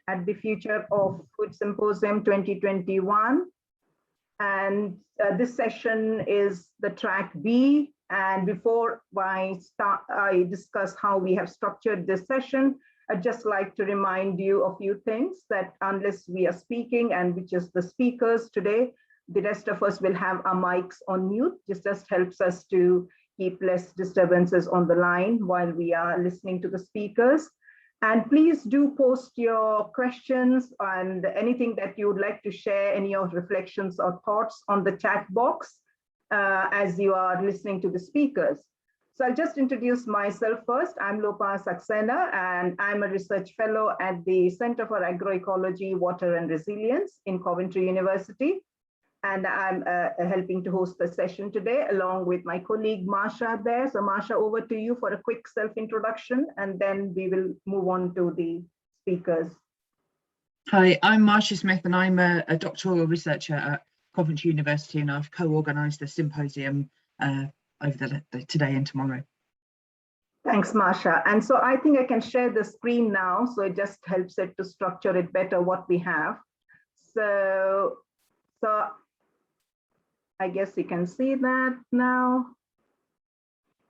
at the Future of Food Symposium 2021. And this session is the track B. And before I discuss how we have structured this session, I'd just like to remind you of a few things, that unless we are speaking, and which is the speakers today, the rest of us will have our mics on mute. This just helps us to keep less disturbances on the line while we are listening to the speakers. And please do post your questions and anything that you would like to share, any of reflections or thoughts on the chat box as you are listening to the speakers. So I'll just introduce myself first. I'm Lopa Saxena, and I'm a research fellow at the Center for Agroecology, Water and Resilience in Coventry University. And I'm helping to host the session today along with my colleague Marsha there. So Marsha, over to you for a quick self-introduction, and then we will move on to the speakers. Hi, I'm Marsha Smith, and I'm a doctoral researcher at Coventry University, and I've co-organised the symposium over today and tomorrow. Thanks, Marsha. And so I think I can share the screen now, so it just helps it to structure it better what we have. So I guess you can see that now.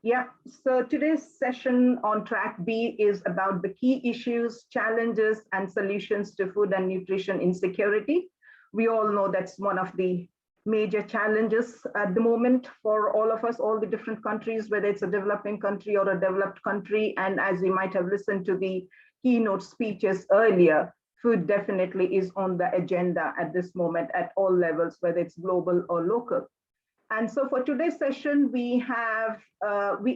Yeah, so today's session on track B is about the key issues, challenges, and solutions to food and nutrition insecurity. We all know that's one of the major challenges at the moment for all of us, all the different countries, whether it's a developing country or a developed country. And as we might have listened to the keynote speeches earlier, food definitely is on the agenda at this moment at all levels, whether it's global or local. And so for today's session, we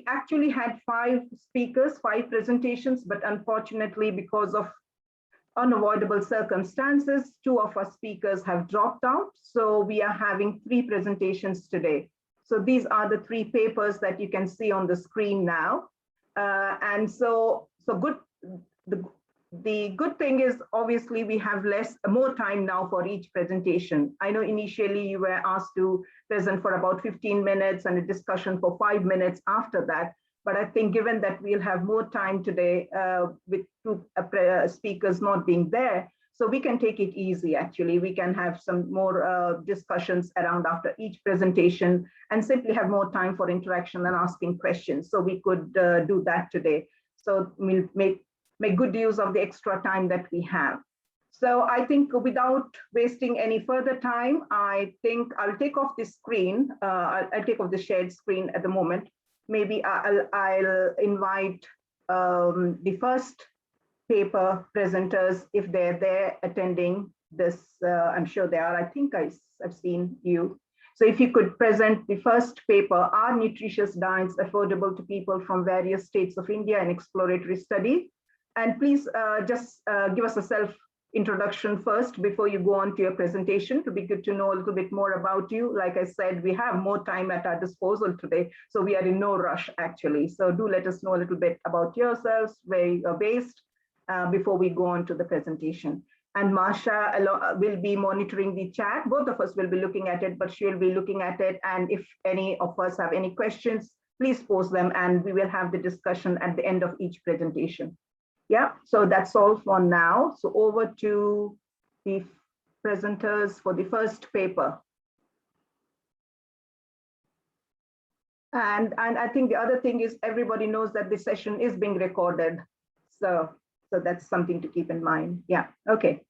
actually had 5 speakers, 5 presentations, but unfortunately, because of unavoidable circumstances, 2 of our speakers have dropped out. So we are having 3 presentations today. So these are the 3 papers that you can see on the screen now. The good thing is, obviously, we have more time now for each presentation. I know initially you were asked to present for about 15 minutes and a discussion for 5 minutes after that. But I think given that we'll have more time today with 2 speakers not being there, so we can take it easy, actually. We can have some more discussions around after each presentation and simply have more time for interaction and asking questions. So we could do that today. So we'll make good use of the extra time that we have. So I think without wasting any further time, I think I'll take off the screen. I'll take off the shared screen at the moment. Maybe I'll invite the first paper presenters, if they're there attending this. I'm sure they are. I think I've seen you. So if you could present the first paper, Are Nutritious Diets Affordable to People from Various States of India, an Exploratory Study? And please just give us a self-introduction first before you go on to your presentation. It would be good to know a little bit more about you. Like I said, we have more time at our disposal today, so we are in no rush, actually. So do let us know a little bit about yourselves, where you are based, before we go on to the presentation. And Marsha will be monitoring the chat. Both of us will be looking at it, but she'll be looking at it. And if any of us have any questions, please post them, and we will have the discussion at the end of each presentation. Yeah, so that's all for now. So over to the presenters for the first paper. And I think the other thing is everybody knows that this session is being recorded. So that's something to keep in mind. Yeah, okay.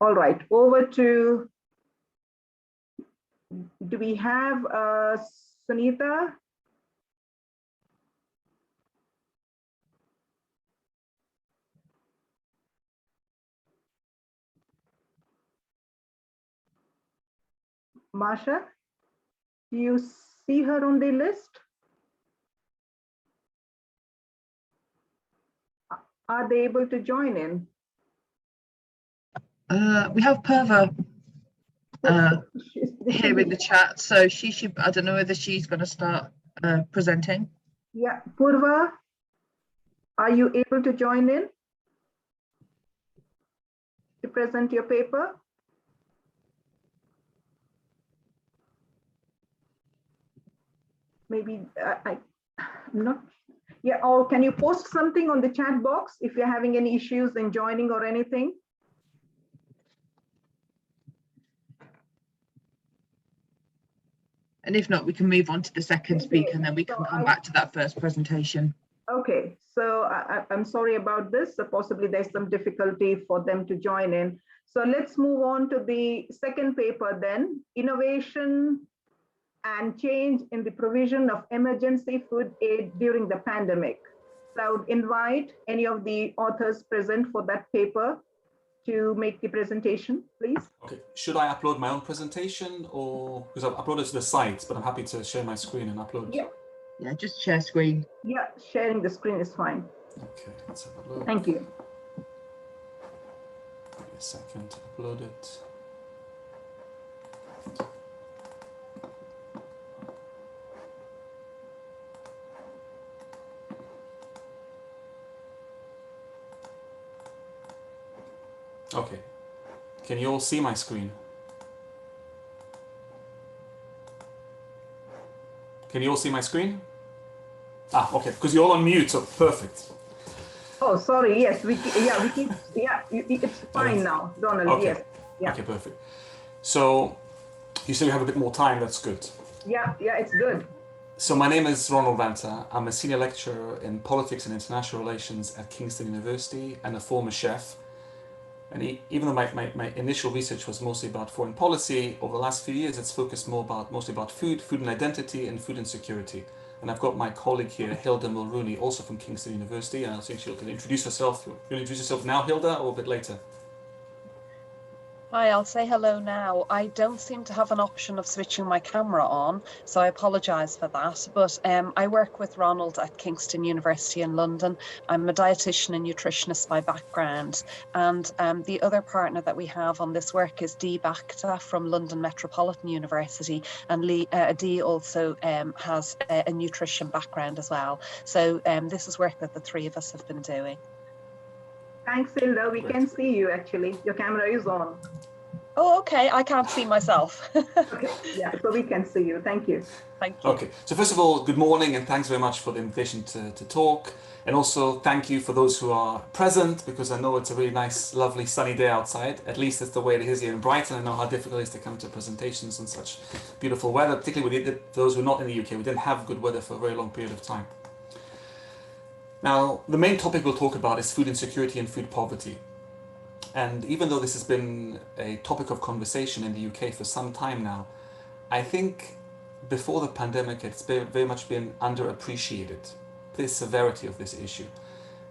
All right, over to, do we have Sunita? Marsha, do you see her on the list? Are they able to join in? We have Purva here in the chat, so she should, I don't know whether she's going to start presenting. Yeah, Purva, are you able to join in to present your paper? Maybe I'm not. Yeah, or can you post something on the chat box if you're having any issues in joining or anything? And if not, we can move on to the second speaker and then we can come back to that first presentation. Okay, so I'm sorry about this. So possibly there's some difficulty for them to join in. So let's move on to the second paper then, Innovation and Change in the Provision of Emergency Food Aid During the Pandemic. So I would invite any of the authors present for that paper to make the presentation, please. Okay, should I upload my own presentation or, because I've uploaded to the site, but I'm happy to share my screen and upload. Yeah, just share screen. Yeah, sharing the screen is fine. Okay, let's have a look. Thank you. Give me a second to upload it. Okay, can you all see my screen? Can you all see my screen? Ah, okay, because you're all on mute, so perfect. Oh, sorry. Yes, it's fine now, Donald. Okay. Yes. Yeah. Okay, perfect. So you say you have a bit more time. That's good. Yeah, it's good. So my name is Ranta. I'm a senior lecturer in politics and international relations at Kingston University and a former chef. And even though my initial research was mostly about foreign policy, over the last few years it's focused mostly about food and identity and food insecurity. And I've got my colleague here, Hilda Mulrooney, also from Kingston University, and I think she'll introduce herself. You'll introduce yourself now, Hilda, or a bit later? Hi, I'll say hello now. I don't seem to have an option of switching my camera on, so I apologise for that. But I work with Ronald at Kingston University in London. I'm a dietitian and nutritionist by background. And the other partner that we have on this work is Bhakta from London Metropolitan University. And Dee also has a nutrition background as well. So this is work that the three of us have been doing. Thanks, Hilda. We can see you actually. Your camera is on. Oh, okay. I can't see myself. Okay. Yeah, so we can see you. Thank you. Thank you. Okay. So first of all, good morning and thanks very much for the invitation to talk. And also thank you for those who are present, because I know it's a really nice, lovely, sunny day outside. At least that's the way it is here in Brighton. I know how difficult it is to come to presentations in such beautiful weather, particularly with those who are not in the UK. We didn't have good weather for a very long period of time. Now, the main topic we'll talk about is food insecurity and food poverty. And even though this has been a topic of conversation in the UK for some time now, I think before the pandemic, it's very much been underappreciated, the severity of this issue.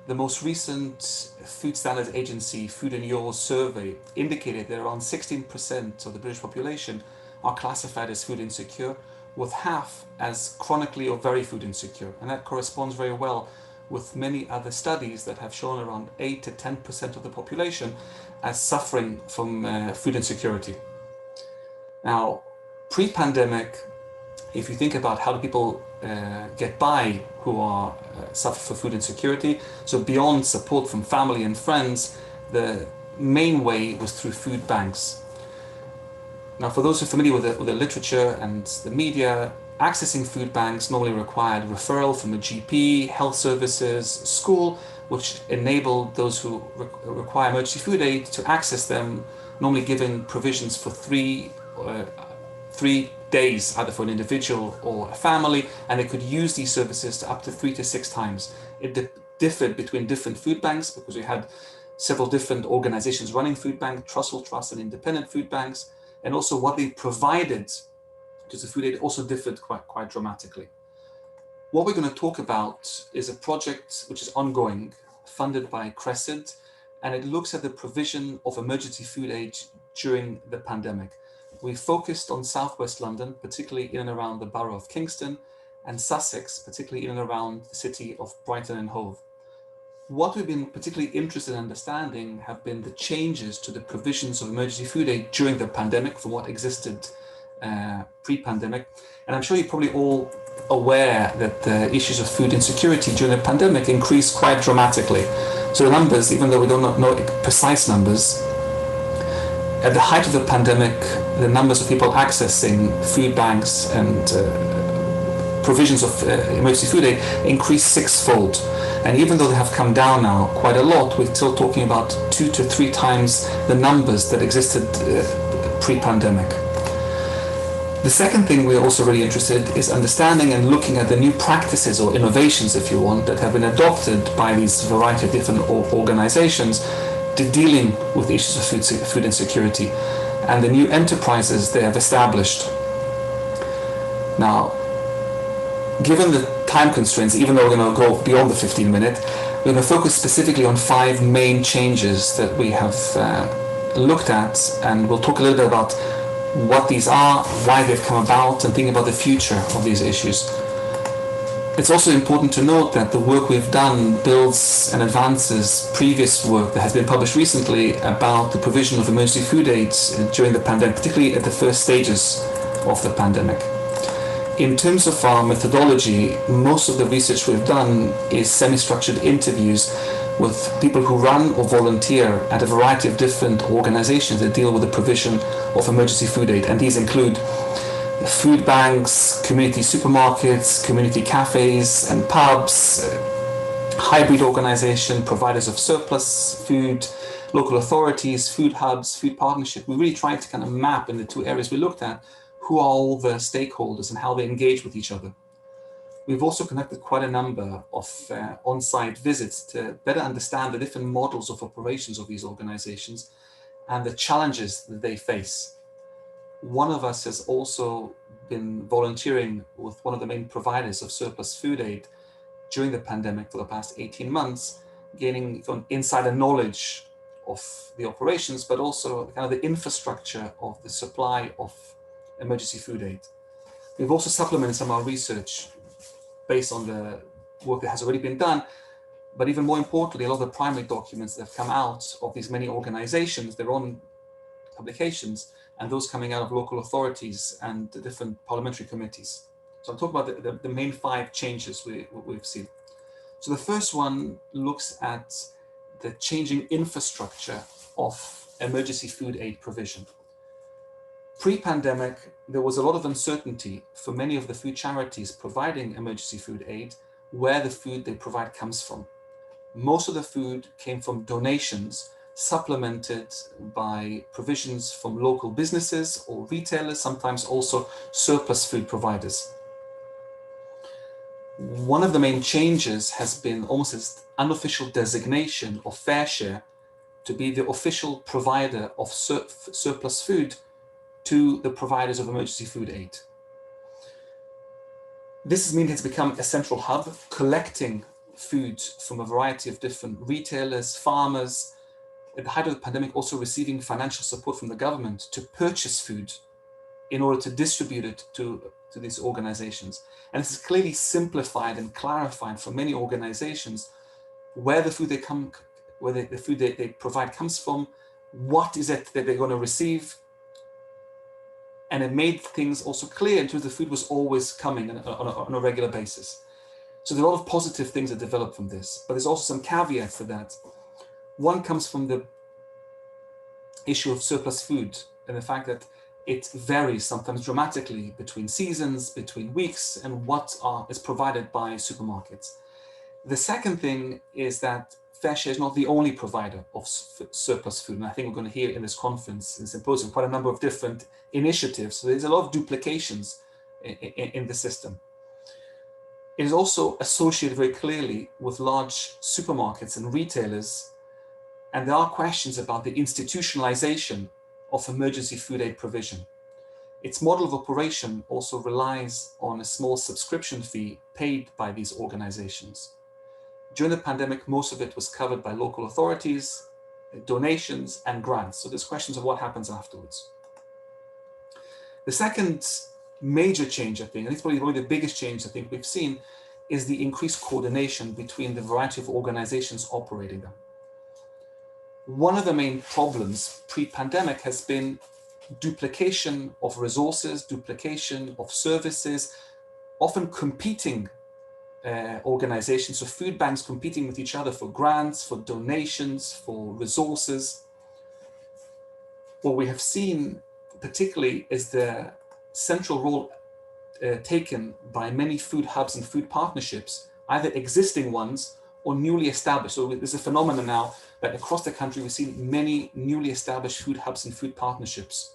The most recent Food Standards Agency Food and Yours survey indicated that around 16% of the British population are classified as food insecure, with half as chronically or very food insecure. And that corresponds very well with many other studies that have shown around 8 to 10% of the population as suffering from food insecurity. Now, pre-pandemic, if you think about how do people get by who are suffer from food insecurity, so beyond support from family and friends, the main way was through food banks. Now, for those who are familiar with the literature and the media, accessing food banks normally required referral from a GP, health services, school, which enabled those who require emergency food aid to access them, normally given provisions for three days, either for an individual or a family, and they could use these services to up to 3 to 6 times. It differed between different food banks because we had several different organizations running food banks, Trussell Trust and independent food banks, and also what they provided, because the food aid also differed quite dramatically. What we're going to talk about is a project which is ongoing, funded by Crescent, and it looks at the provision of emergency food aid during the pandemic. We focused on Southwest London, particularly in and around the borough of Kingston, and Sussex, particularly in and around the city of Brighton and Hove. What we've been particularly interested in understanding have been the changes to the provisions of emergency food aid during the pandemic from what existed pre-pandemic. And I'm sure you're probably all aware that the issues of food insecurity during the pandemic increased quite dramatically. So the numbers, even though we don't know precise numbers, at the height of the pandemic, the numbers of people accessing food banks and provisions of emergency food aid increased sixfold. And even though they have come down now quite a lot, we're still talking about 2 to 3 times the numbers that existed pre-pandemic. The second thing we're also really interested is understanding and looking at the new practices or innovations, if you want, that have been adopted by these variety of different organizations to dealing with issues of food insecurity and the new enterprises they have established. Now, given the time constraints, even though we're going to go beyond the 15-minute, we're going to focus specifically on 5 main changes that we have looked at, and we'll talk a little bit about what these are, why they've come about, and thinking about the future of these issues. It's also important to note that the work we've done builds and advances previous work that has been published recently about the provision of emergency food aid during the pandemic, particularly at the first stages of the pandemic. In terms of our methodology, most of the research we've done is semi-structured interviews with people who run or volunteer at a variety of different organizations that deal with the provision of emergency food aid. And these include food banks, community supermarkets, community cafes and pubs, hybrid organization, providers of surplus food, local authorities, food hubs, food partnership. We really tried to kind of map in the 2 areas we looked at who are all the stakeholders and how they engage with each other. We've also conducted quite a number of on-site visits to better understand the different models of operations of these organizations and the challenges that they face. One of us has also been volunteering with one of the main providers of surplus food aid during the pandemic for the past 18 months, gaining insider knowledge of the operations, but also kind of the infrastructure of the supply of emergency food aid. We've also supplemented some of our research based on the work that has already been done, but even more importantly, a lot of the primary documents that have come out of these many organizations, their own publications, and those coming out of local authorities and the different parliamentary committees. So I'm talking about the main 5 changes we've seen. So the first one looks at the changing infrastructure of emergency food aid provision. Pre-pandemic, there was a lot of uncertainty for many of the food charities providing emergency food aid where the food they provide comes from. Most of the food came from donations supplemented by provisions from local businesses or retailers, sometimes also surplus food providers. One of the main changes has been almost this unofficial designation of Fair Share to be the official provider of surplus food to the providers of emergency food aid. This has meant it's become a central hub, collecting food from a variety of different retailers, farmers, at the height of the pandemic also receiving financial support from the government to purchase food in order to distribute it to these organizations. And this is clearly simplified and clarified for many organizations where the food the food they provide comes from, what is it that they're going to receive. And it made things also clear in terms of the food was always coming on a regular basis. So there are a lot of positive things that developed from this, but there's also some caveats to that. One comes from the issue of surplus food and the fact that it varies sometimes dramatically between seasons, between weeks, and what is provided by supermarkets. The second thing is that Fair Share is not the only provider of surplus food. And I think we're going to hear in this conference and symposium quite a number of different initiatives. So there's a lot of duplications in the system. It is also associated very clearly with large supermarkets and retailers. And there are questions about the institutionalization of emergency food aid provision. Its model of operation also relies on a small subscription fee paid by these organizations. During the pandemic, most of it was covered by local authorities, donations, and grants. So there's questions of what happens afterwards. The second major change, I think, and it's probably the biggest change I think we've seen, is the increased coordination between the variety of organizations operating them. One of the main problems pre-pandemic has been duplication of resources, duplication of services, often competing organizations, so food banks competing with each other for grants, for donations, for resources. What we have seen particularly is the central role taken by many food hubs and food partnerships, either existing ones or newly established. So there's a phenomenon now that across the country we've seen many newly established food hubs and food partnerships.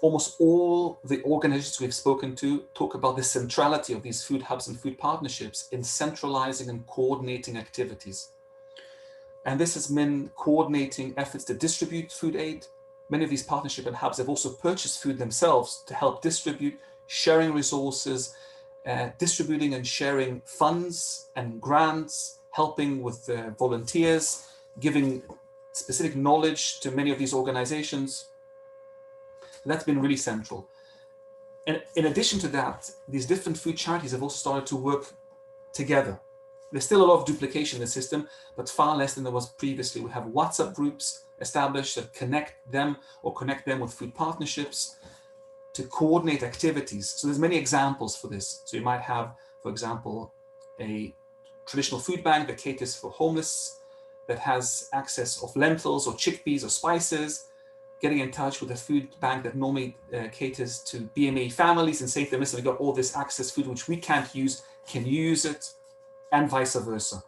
Almost all the organizations we've spoken to talk about the centrality of these food hubs and food partnerships in centralizing and coordinating activities. And this has meant coordinating efforts to distribute food aid. Many of these partnership and hubs have also purchased food themselves to help distribute, sharing resources, distributing and sharing funds and grants, helping with volunteers, giving specific knowledge to many of these organizations. That's been really central. And in addition to that, these different food charities have also started to work together. There's still a lot of duplication in the system, but far less than there was previously. We have WhatsApp groups established that connect them with food partnerships to coordinate activities. So there's many examples for this. So you might have, for example, a traditional food bank that caters for homeless, that has access of lentils or chickpeas or spices, getting in touch with a food bank that normally caters to BME families and saying to them, listen, we've got all this access food which we can't use, can you use it? And vice versa.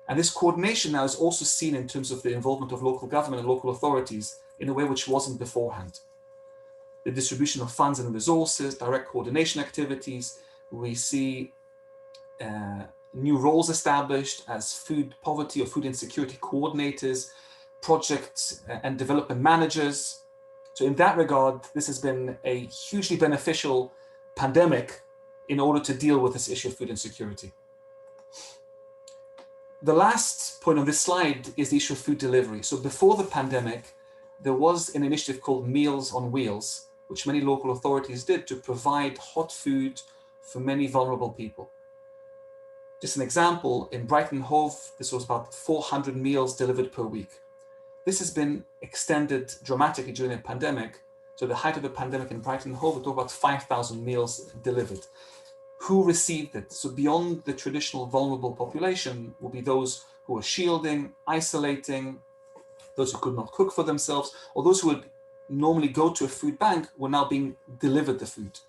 And this coordination now is also seen in terms of the involvement of local government and local authorities in a way which wasn't beforehand. The distribution of funds and resources, direct coordination activities. We see new roles established as food poverty or food insecurity coordinators, project and development managers. So in that regard, this has been a hugely beneficial pandemic in order to deal with this issue of food insecurity. The last point on this slide is the issue of food delivery. So before the pandemic, there was an initiative called Meals on Wheels, which many local authorities did to provide hot food for many vulnerable people. Just an example, in Brighton Hove, this was about 400 meals delivered per week. This has been extended dramatically during the pandemic. So the height of the pandemic in Brighton Hove, we talk about 5,000 meals delivered. Who received it? So beyond the traditional vulnerable population will be those who are shielding, isolating, those who could not cook for themselves, or those who would normally go to a food bank were now being delivered the food.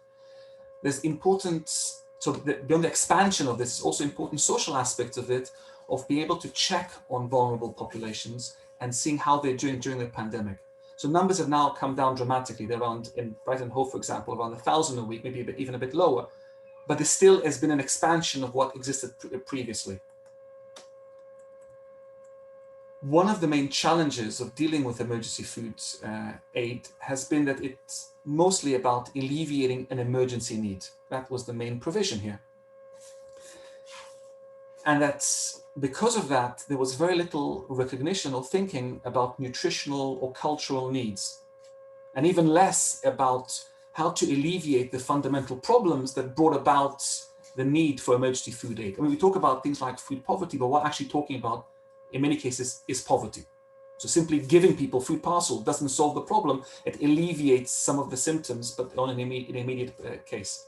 There's important, so beyond the expansion of this, also important social aspects of it, of being able to check on vulnerable populations and seeing how they're doing during the pandemic. So numbers have now come down dramatically. They're around, in Brighton Hove, for example, around 1,000 a week, maybe even a bit lower. But there still has been an expansion of what existed previously. One of the main challenges of dealing with emergency food aid has been that it's mostly about alleviating an emergency need. That was the main provision here. And that's because of that, there was very little recognition or thinking about nutritional or cultural needs, and even less about how to alleviate the fundamental problems that brought about the need for emergency food aid. I mean, we talk about things like food poverty, but what we're actually talking about in many cases is poverty. So simply giving people food parcel doesn't solve the problem. It alleviates some of the symptoms, but on an immediate case.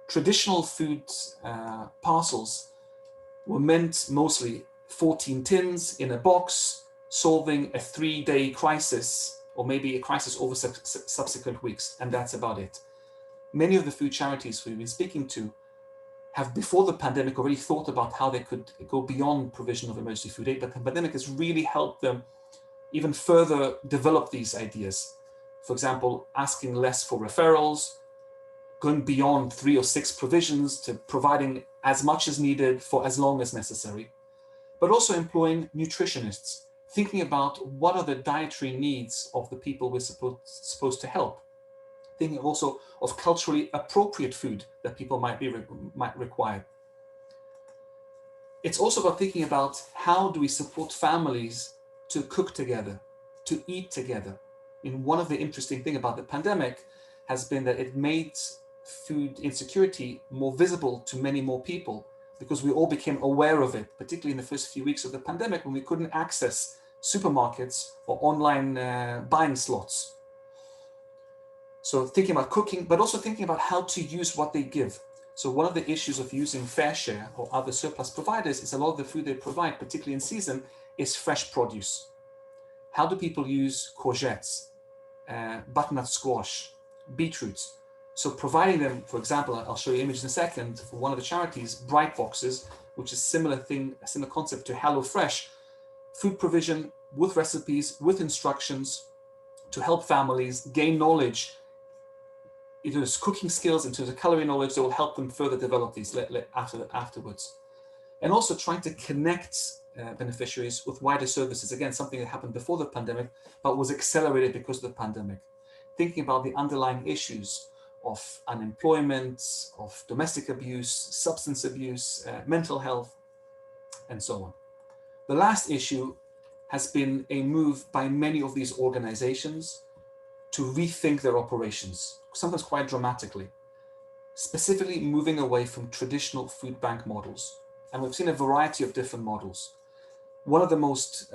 Traditional food parcels were meant mostly 14 tins in a box, solving a 3-day crisis, or maybe a crisis over subsequent weeks, and that's about it. Many of the food charities we've been speaking to have, before the pandemic, already thought about how they could go beyond provision of emergency food aid, but the pandemic has really helped them even further develop these ideas. For example, asking less for referrals, going beyond 3 or 6 provisions to providing as much as needed for as long as necessary, but also employing nutritionists, thinking about what are the dietary needs of the people we're supposed to help. Thinking also of culturally appropriate food that people might require. It's also about thinking about how do we support families to cook together, to eat together. And one of the interesting things about the pandemic has been that it made food insecurity more visible to many more people, because we all became aware of it, particularly in the first few weeks of the pandemic when we couldn't access supermarkets or online buying slots. So thinking about cooking, but also thinking about how to use what they give. So one of the issues of using Fair Share or other surplus providers is a lot of the food they provide, particularly in season, is fresh produce. How do people use courgettes, butternut squash, beetroots? So providing them, for example, I'll show you images in a second, for one of the charities, Bright Boxes, which is a similar concept to HelloFresh, food provision with recipes, with instructions to help families gain knowledge, either as cooking skills, into the calorie knowledge that will help them further develop these afterwards. And also trying to connect beneficiaries with wider services. Again, something that happened before the pandemic, but was accelerated because of the pandemic. Thinking about the underlying issues of unemployment, of domestic abuse, substance abuse, mental health, and so on. The last issue has been a move by many of these organizations to rethink their operations, sometimes quite dramatically, specifically moving away from traditional food bank models. And we've seen a variety of different models. One of the most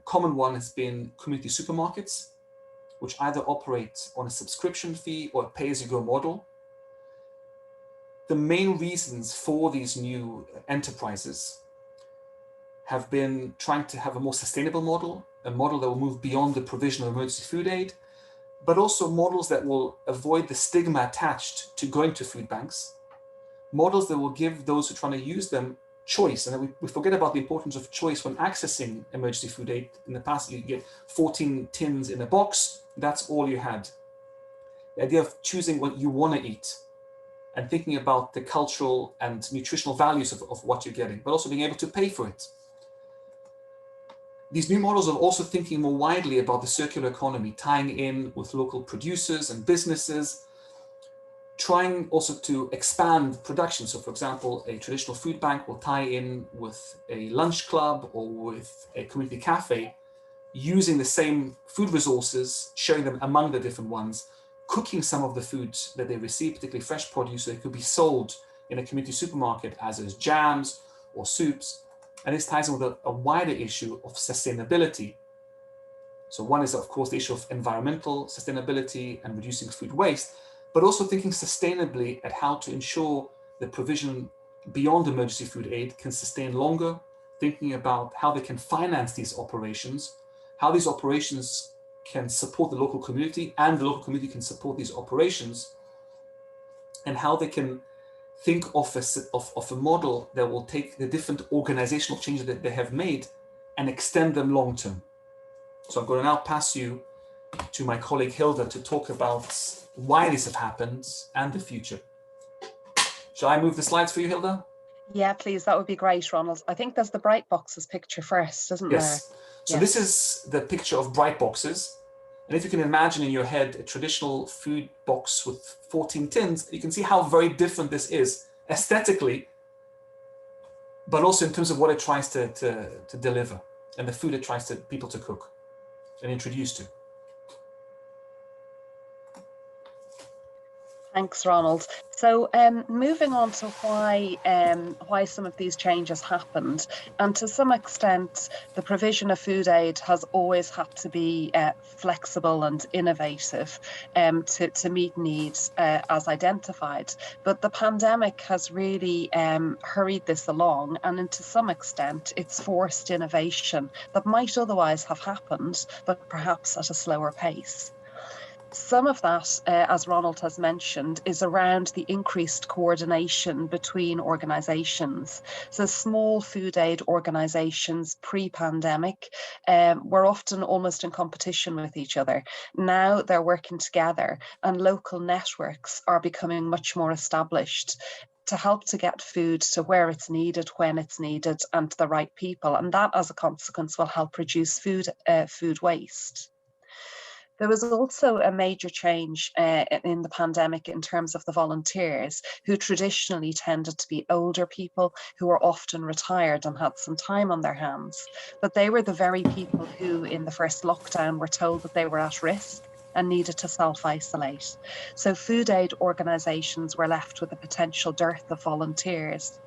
common one has been community supermarkets, which either operate on a subscription fee or a pay-as-you-go model. The main reasons for these new enterprises have been trying to have a more sustainable model, a model that will move beyond the provision of emergency food aid, but also models that will avoid the stigma attached to going to food banks, models that will give those who are trying to use them choice. And we forget about the importance of choice when accessing emergency food aid. In the past, you get 14 tins in a box, that's all you had. The idea of choosing what you want to eat and thinking about the cultural and nutritional values of what you're getting, but also being able to pay for it. These new models are also thinking more widely about the circular economy, tying in with local producers and businesses, trying also to expand production. So for example, a traditional food bank will tie in with a lunch club or with a community cafe, using the same food resources, sharing them among the different ones, cooking some of the foods that they receive, particularly fresh produce, so it could be sold in a community supermarket as jams or soups. And this ties in with a wider issue of sustainability. So one is, of course, the issue of environmental sustainability and reducing food waste, but also thinking sustainably at how to ensure the provision beyond emergency food aid can sustain longer, thinking about how they can finance these operations, how these operations can support the local community and the local community can support these operations, and how they can think of a model that will take the different organizational changes that they have made and extend them long term. So I'm going to now pass you to my colleague Hilda to talk about why this has happened and the future. Shall I move the slides for you, Hilda? Yeah, please, that would be great, Ronald. I think there's the Bright Boxes picture first, isn't there? Yes. So Yes. This is the picture of Bright Boxes. And if you can imagine in your head a traditional food box with 14 tins, you can see how very different this is aesthetically, but also in terms of what it tries to deliver and the food it tries to people to cook and introduce to. Thanks, Ronald. So moving on to why some of these changes happened, and to some extent, the provision of food aid has always had to be flexible and innovative to meet needs as identified. But the pandemic has really hurried this along, and to some extent, it's forced innovation that might otherwise have happened, but perhaps at a slower pace. Some of that, as Ronald has mentioned, is around the increased coordination between organisations. So small food aid organisations pre-pandemic were often almost in competition with each other. Now they're working together, and local networks are becoming much more established to help to get food to where it's needed, when it's needed, and to the right people. And that, as a consequence, will help reduce food waste. There was also a major change in the pandemic in terms of the volunteers, who traditionally tended to be older people who were often retired and had some time on their hands. But they were the very people who, in the first lockdown, were told that they were at risk and needed to self-isolate. So food aid organisations were left with a potential dearth of volunteers.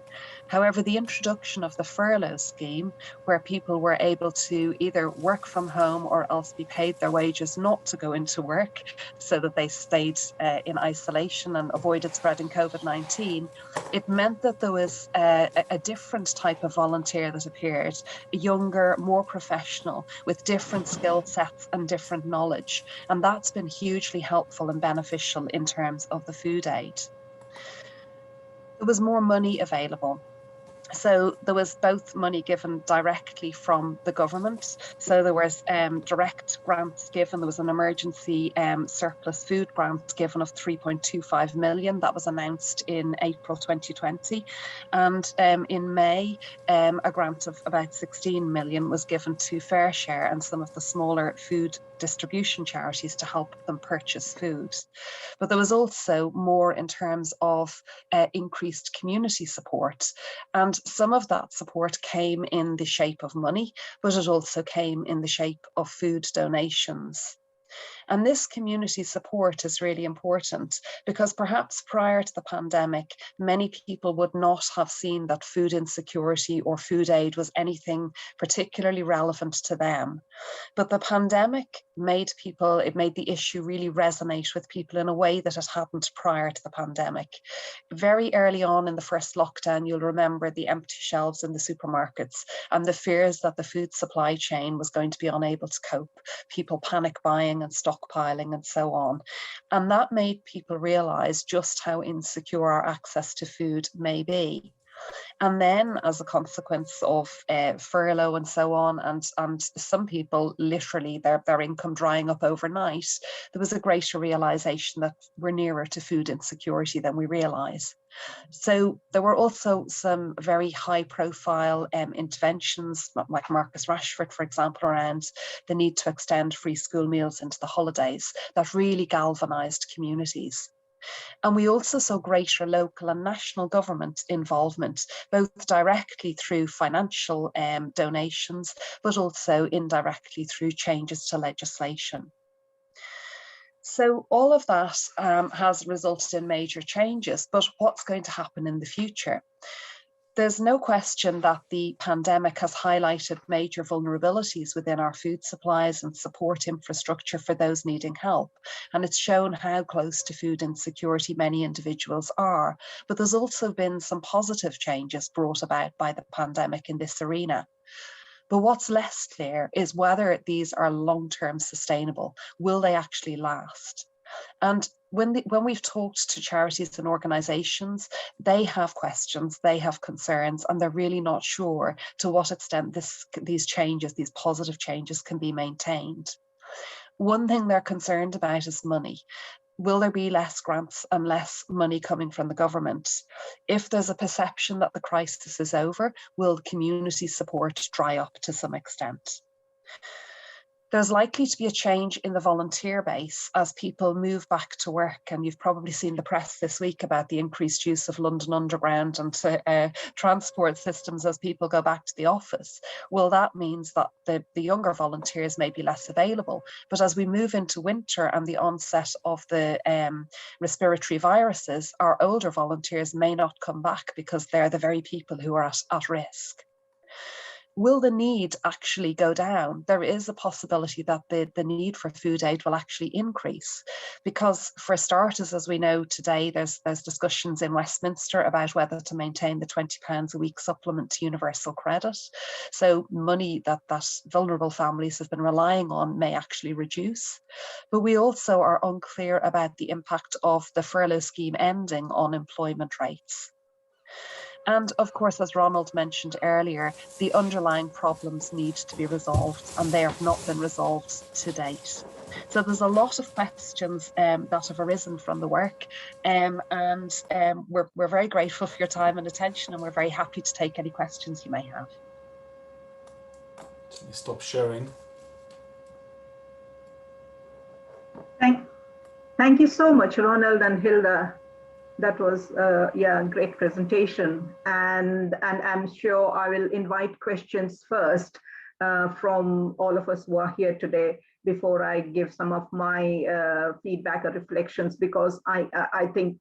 However, the introduction of the furlough scheme, where people were able to either work from home or else be paid their wages not to go into work so that they stayed in isolation and avoided spreading COVID-19, it meant that there was a different type of volunteer that appeared, younger, more professional, with different skill sets and different knowledge. And that's been hugely helpful and beneficial in terms of the food aid. There was more money available. So there was both money given directly from the government. So there was direct grants given. There was an emergency surplus food grant given of 3.25 million. That was announced in April 2020. And in May, a grant of about 16 million was given to Fair Share and some of the smaller food distribution charities to help them purchase food. But there was also more in terms of increased community support. And some of that support came in the shape of money, but it also came in the shape of food donations. And this community support is really important because perhaps prior to the pandemic, many people would not have seen that food insecurity or food aid was anything particularly relevant to them. But the pandemic made the issue really resonate with people in a way that it hadn't prior to the pandemic. Very early on in the first lockdown, you'll remember the empty shelves in the supermarkets and the fears that the food supply chain was going to be unable to cope, people panic buying and stockpiling and so on. And that made people realize just how insecure our access to food may be. And then as a consequence of furlough and so on, and some people literally their income drying up overnight, there was a greater realization that we're nearer to food insecurity than we realize. So there were also some very high profile interventions, like Marcus Rashford, for example, around the need to extend free school meals into the holidays that really galvanized communities. And we also saw greater local and national government involvement, both directly through financial donations, but also indirectly through changes to legislation. So all of that has resulted in major changes, but what's going to happen in the future? There's no question that the pandemic has highlighted major vulnerabilities within our food supplies and support infrastructure for those needing help. And it's shown how close to food insecurity many individuals are. But there's also been some positive changes brought about by the pandemic in this arena. But what's less clear is whether these are long-term sustainable. Will they actually last? And when we've talked to charities and organisations, they have questions, they have concerns, and they're really not sure to what extent these changes, these positive changes, can be maintained. One thing they're concerned about is money. Will there be less grants and less money coming from the government? If there's a perception that the crisis is over, will community support dry up to some extent? There's likely to be a change in the volunteer base as people move back to work. And you've probably seen the press this week about the increased use of London Underground and transport systems as people go back to the office. Well, that means that the younger volunteers may be less available. But as we move into winter and the onset of the respiratory viruses, our older volunteers may not come back because they're the very people who are at risk. Will the need actually go down? There is a possibility that the need for food aid will actually increase because, for starters, as we know today, there's discussions in Westminster about whether to maintain the £20 a week supplement to universal credit. So money that vulnerable families have been relying on may actually reduce. But we also are unclear about the impact of the furlough scheme ending on employment rates. And of course, as Ronald mentioned earlier, the underlying problems need to be resolved, and they have not been resolved to date. So there's a lot of questions that have arisen from the work, and we're very grateful for your time and attention, and we're very happy to take any questions you may have. Let me stop sharing. Thank you so much, Ronald and Hilda. That was a great presentation, and I'm sure I will invite questions first from all of us who are here today before I give some of my feedback or reflections, because I think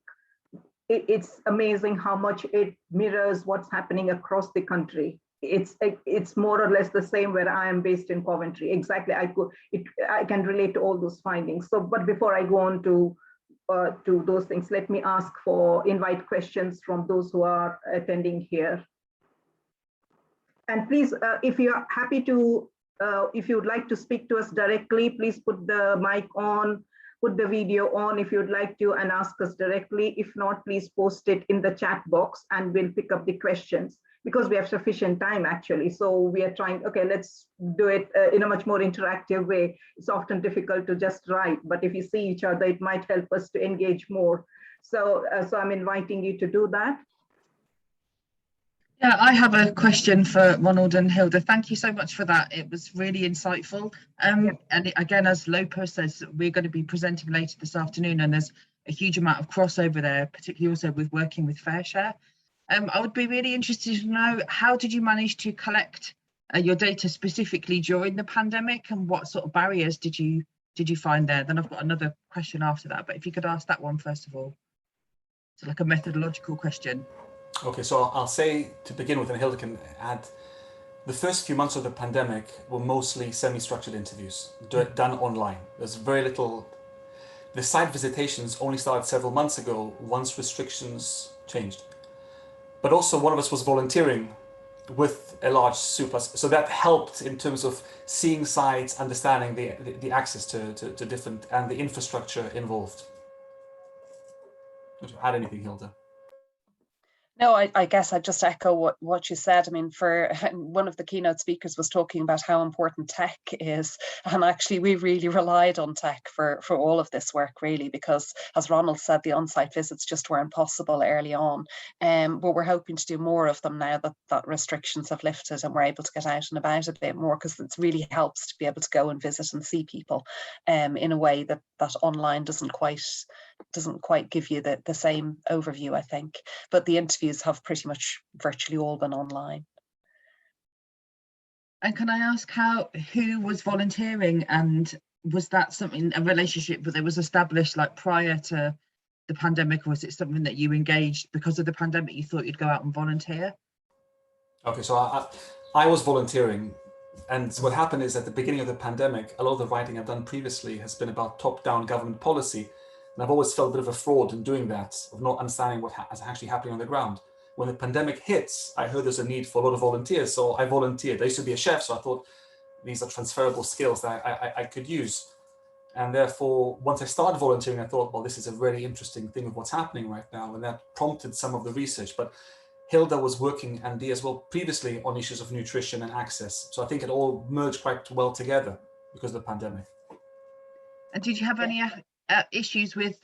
it's amazing how much it mirrors what's happening across the country. It's more or less the same where I am based in Coventry. Exactly, I can relate to all those findings. So, but before I go on to those things, let me invite questions from those who are attending here. And please, if you are happy to, if you would like to speak to us directly, please put the mic on, put the video on if you'd like to, and ask us directly. If not, please post it in the chat box and we'll pick up the questions, because we have sufficient time actually. So we are trying, okay, let's do it in a much more interactive way. It's often difficult to just write, but if you see each other, it might help us to engage more. So, so I'm inviting you to do that. Yeah, I have a question for Ronald and Hilda. Thank you so much for that. It was really insightful. And again, as Lopa says, we're going to be presenting later this afternoon, and there's a huge amount of crossover there, particularly also with working with FareShare. I would be really interested to know, how did you manage to collect your data specifically during the pandemic, and what sort of barriers did you find there? Then I've got another question after that, but if you could ask that one first of all. So like a methodological question. Okay, so I'll say to begin with, and Hilda can add, the first few months of the pandemic were mostly semi-structured interviews done online. There's very little. The site visitations only started several months ago once restrictions changed. But also one of us was volunteering with a large surplus, so that helped in terms of seeing sites, understanding the access to different and the infrastructure involved. Would you add anything, Hilda? No, I guess I'd just echo what you said. I mean, one of the keynote speakers was talking about how important tech is. And actually, we really relied on tech for all of this work, really, because as Ronald said, the on-site visits just weren't possible early on. But we're hoping to do more of them now that restrictions have lifted and we're able to get out and about a bit more, because it really helps to be able to go and visit and see people in a way that online doesn't quite give you the same overview, I think. But the interviews have pretty much virtually all been online. And can I ask who was volunteering, and was that a relationship that was established like prior to the pandemic, or was it something that you engaged because of the pandemic? You thought you'd go out and volunteer? Okay, so I was volunteering, and what happened is at the beginning of the pandemic, a lot of the writing I've done previously has been about top-down government policy, and I've always felt a bit of a fraud in doing that, of not understanding what is actually happening on the ground. When the pandemic hits, I heard there's a need for a lot of volunteers, so I volunteered. I used to be a chef, so I thought these are transferable skills that I could use. And therefore, once I started volunteering, I thought, well, this is a really interesting thing of what's happening right now, and that prompted some of the research. But Hilda was working, and Dee as well, previously on issues of nutrition and access. So I think it all merged quite well together because of the pandemic. And did you have any issues with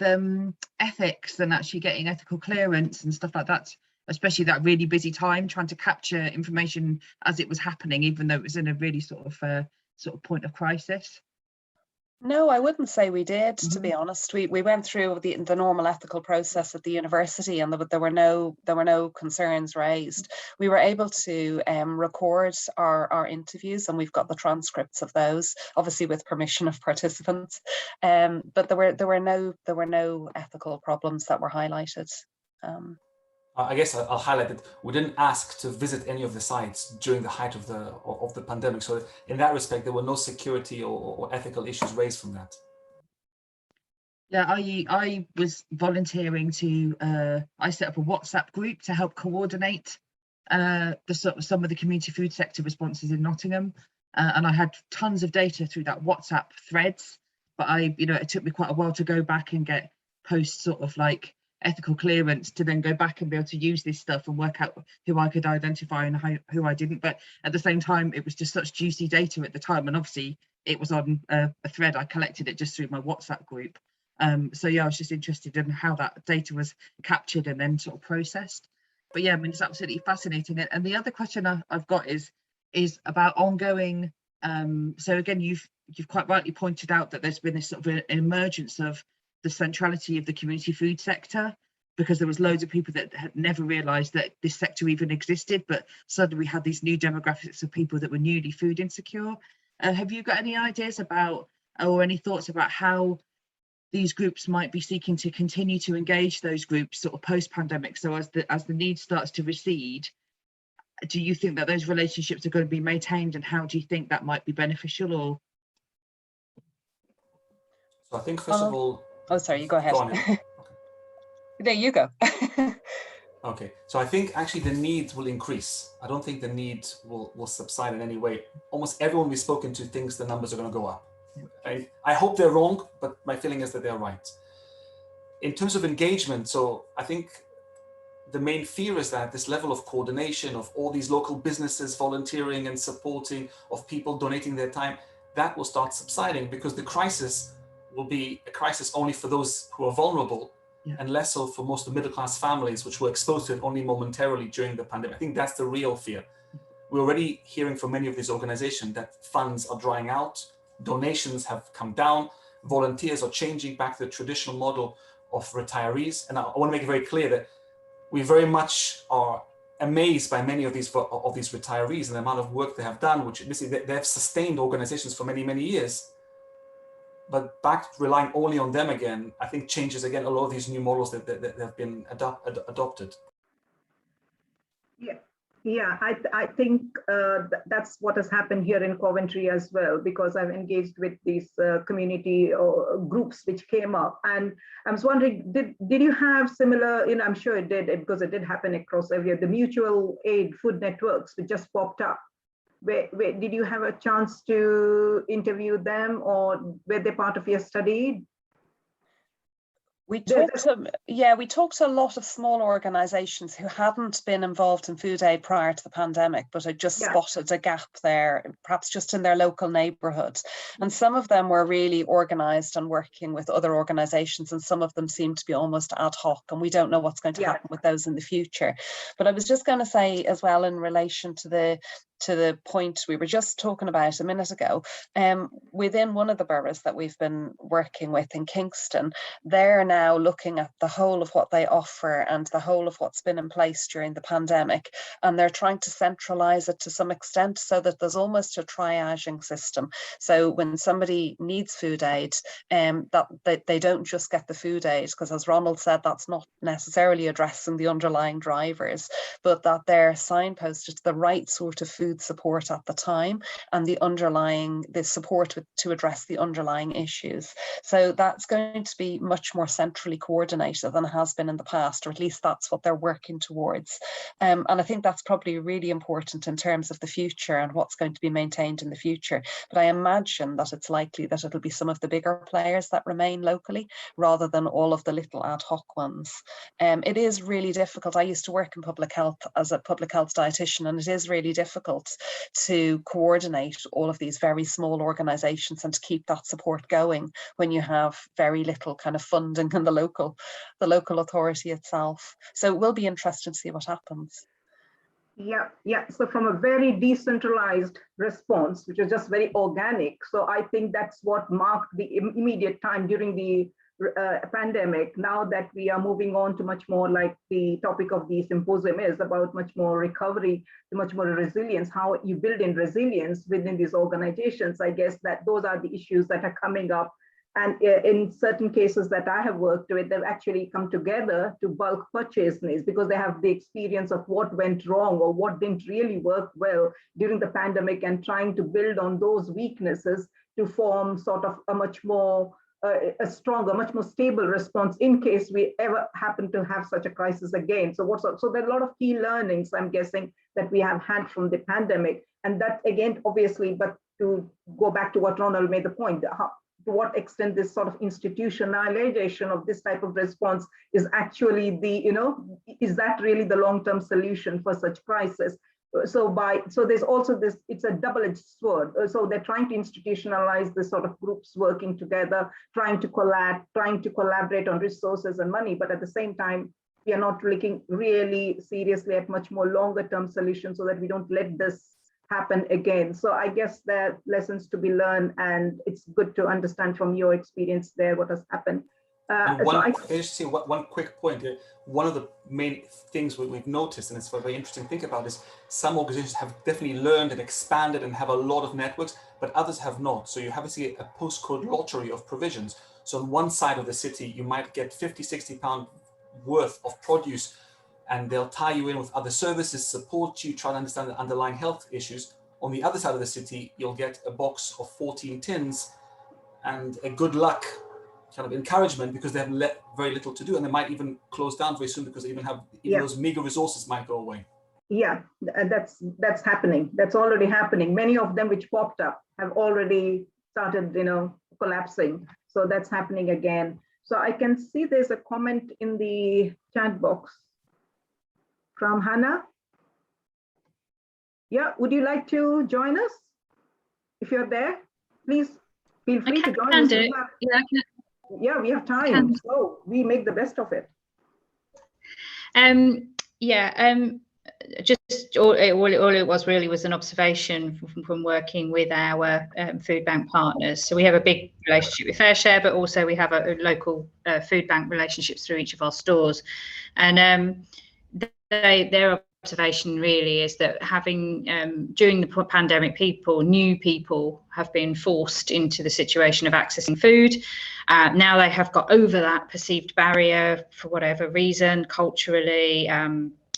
ethics and actually getting ethical clearance and stuff like that, especially that really busy time trying to capture information as it was happening, even though it was in a really sort of point of crisis? No, I wouldn't say we did, to be honest. We went through the normal ethical process at the university, and there were no concerns raised. We were able to record our interviews, and we've got the transcripts of those, obviously with permission of participants. But there were no ethical problems that were highlighted. I guess I'll highlight that we didn't ask to visit any of the sites during the height of the pandemic. So in that respect, there were no security or ethical issues raised from that. Yeah, I was volunteering to, I set up a WhatsApp group to help coordinate some of the community food sector responses in Nottingham. And I had tons of data through that WhatsApp threads, but it took me quite a while to go back and get post sort of like ethical clearance to then go back and be able to use this stuff and work out who I could identify and who I didn't. But at the same time, it was just such juicy data at the time, and obviously it was on a thread. I collected it just through my WhatsApp group. So yeah, I was just interested in how that data was captured and then sort of processed. But yeah, I mean, it's absolutely fascinating. And the other question I've got is about ongoing. So again, you've quite rightly pointed out that there's been this sort of an emergence of the centrality of the community food sector, because there was loads of people that had never realised that this sector even existed, but suddenly we had these new demographics of people that were newly food insecure. Have you got any ideas about, or any thoughts about how these groups might be seeking to continue to engage those groups sort of post-pandemic. So as the need starts to recede, do you think that those relationships are going to be maintained, and how do you think that might be beneficial? Or so I think first of all, oh, sorry, you go ahead. Go on, okay. There you go. Okay, so I think actually the need will increase. I don't think the need will subside in any way. Almost everyone we've spoken to thinks the numbers are going to go up. I hope they're wrong, but my feeling is that they're right. In terms of engagement, so I think the main fear is that this level of coordination of all these local businesses volunteering and supporting, of people donating their time, that will start subsiding, because the crisis will be a crisis only for those who are vulnerable, and less so for most of the middle-class families, which were exposed to it only momentarily during the pandemic. I think that's the real fear. We're already hearing from many of these organizations that funds are drying out, donations have come down, volunteers are changing back to the traditional model of retirees. And I want to make it very clear that we very much are amazed by many of these retirees and the amount of work they have done, which they have sustained organizations for many, many years. But back relying only on them again, I think changes again a lot of these new models that have been adopted. Yeah, I think that's what has happened here in Coventry as well, because I've engaged with these community groups which came up, and I was wondering, did you have similar? I'm sure it did, because it did happen across everywhere. The mutual aid food networks which just popped up. Where did you have a chance to interview them, or were they part of your study? We talked to a lot of small organisations who hadn't been involved in food aid prior to the pandemic, but had just spotted a gap there, perhaps just in their local neighbourhood. And some of them were really organised and working with other organisations, and some of them seem to be almost ad hoc, and we don't know what's going to happen with those in the future. But I was just going to say as well, in relation to the point we were just talking about a minute ago, within one of the boroughs that we've been working with in Kingston, they're now looking at the whole of what they offer and the whole of what's been in place during the pandemic, and they're trying to centralise it to some extent so that there's almost a triaging system. So when somebody needs food aid, that they don't just get the food aid, because as Ronald said, that's not necessarily addressing the underlying drivers, but that they're signposted to the right sort of food support at the time, and the support to address the underlying issues. So that's going to be much more centrally coordinated than it has been in the past, or at least that's what they're working towards. And I think that's probably really important in terms of the future and what's going to be maintained in the future. But I imagine that it's likely that it'll be some of the bigger players that remain locally, rather than all of the little ad hoc ones. It is really difficult. I used to work in public health as a public health dietitian, and it is really difficult to coordinate all of these very small organisations and to keep that support going when you have very little kind of funding in the local authority itself. So it will be interesting to see what happens. Yeah. So from a very decentralized response, which is just very organic. So I think that's what marked the immediate time during the pandemic. Now that we are moving on to much more, like the topic of the symposium is about, much more recovery, much more resilience, how you build in resilience within these organizations. I guess that those are the issues that are coming up. And in certain cases that I have worked with, they've actually come together to bulk purchase these, because they have the experience of what went wrong or what didn't really work well during the pandemic, and trying to build on those weaknesses to form sort of a much more a stronger, much more stable response in case we ever happen to have such a crisis again. So there are a lot of key learnings, I'm guessing, that we have had from the pandemic. And that again, obviously, but to go back to what Ronald made the point, to what extent this sort of institutionalization of this type of response is actually is that really the long-term solution for such crisis? So there's also this, it's a double-edged sword. So they're trying to institutionalize this sort of groups working together, trying to collaborate on resources and money, but at the same time, we are not looking really seriously at much more longer-term solutions so that we don't let this happen again. So I guess there are lessons to be learned, and it's good to understand from your experience there what has happened. One quick point. One of the main things we've noticed, and it's very interesting to think about, is some organizations have definitely learned and expanded and have a lot of networks, but others have not. So you have to see a postcode lottery of provisions. So on one side of the city, you might get 50, 60 pound worth of produce, and they'll tie you in with other services, support you, try to understand the underlying health issues. On the other side of the city, you'll get a box of 14 tins and a good luck kind of encouragement, because they have very little to do, and they might even close down very soon because they even those meager resources might go away. Yeah, that's happening. That's already happening. Many of them which popped up have already started, collapsing. So that's happening again. So I can see there's a comment in the chat box from Hannah. Yeah, would you like to join us? If you're there, please feel free to join us. Yeah, we have time, so we make the best of it. Just all it was really was an observation from working with our food bank partners. So we have a big relationship with FareShare, but also we have a local food bank relationships through each of our stores. And their observation really is that having during the pandemic, new people have been forced into the situation of accessing food. Now they have got over that perceived barrier for whatever reason, culturally,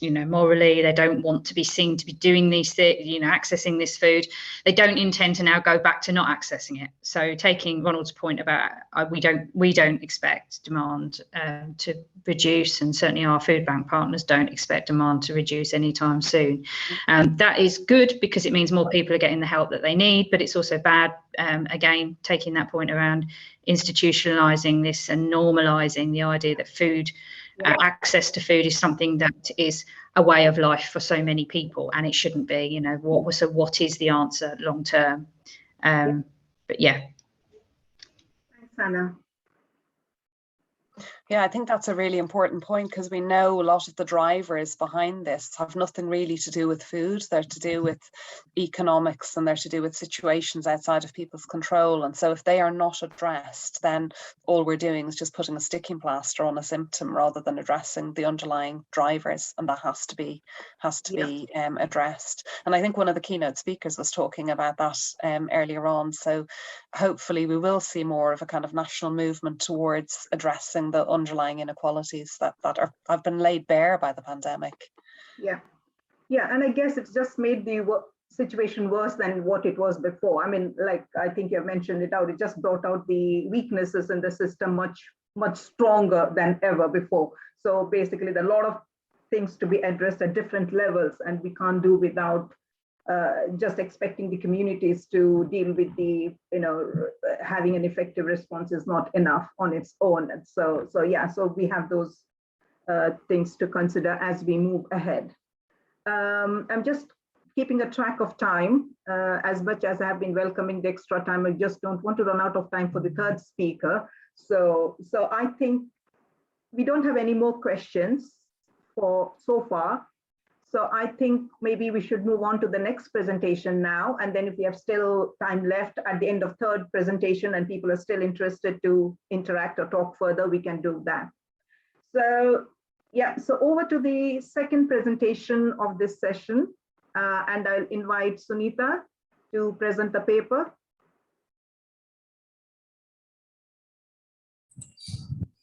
morally, they don't want to be seen to be doing these things, accessing this food. They don't intend to now go back to not accessing it. So taking Ronald's point about we don't expect demand to reduce, and certainly our food bank partners don't expect demand to reduce anytime soon. That is good because it means more people are getting the help that they need, but it's also bad, again, taking that point around institutionalizing this and normalizing the idea that food access to food is something that is a way of life for so many people, and it shouldn't be. What is the answer long term? But yeah. Thanks, Anna. Yeah, I think that's a really important point, because we know a lot of the drivers behind this have nothing really to do with food. They're to do with economics, and they're to do with situations outside of people's control. And so if they are not addressed, then all we're doing is just putting a sticking plaster on a symptom rather than addressing the underlying drivers. And that has to be addressed. And I think one of the keynote speakers was talking about that earlier on. So hopefully we will see more of a kind of national movement towards addressing the underlying inequalities that have been laid bare by the pandemic. Yeah, and I guess it's just made the situation worse than what it was before. I mean, like I think you mentioned it out, it just brought out the weaknesses in the system much stronger than ever before. So basically, there are a lot of things to be addressed at different levels, and we can't do without just expecting the communities to deal with the, having an effective response is not enough on its own. And so we have those things to consider as we move ahead. I'm just keeping a track of time. As much as I have been welcoming the extra time, I just don't want to run out of time for the third speaker. So I think we don't have any more questions for so far. So I think maybe we should move on to the next presentation now. And then if we have still time left at the end of third presentation and people are still interested to interact or talk further, we can do that. So over to the second presentation of this session. And I'll invite Sunita to present the paper.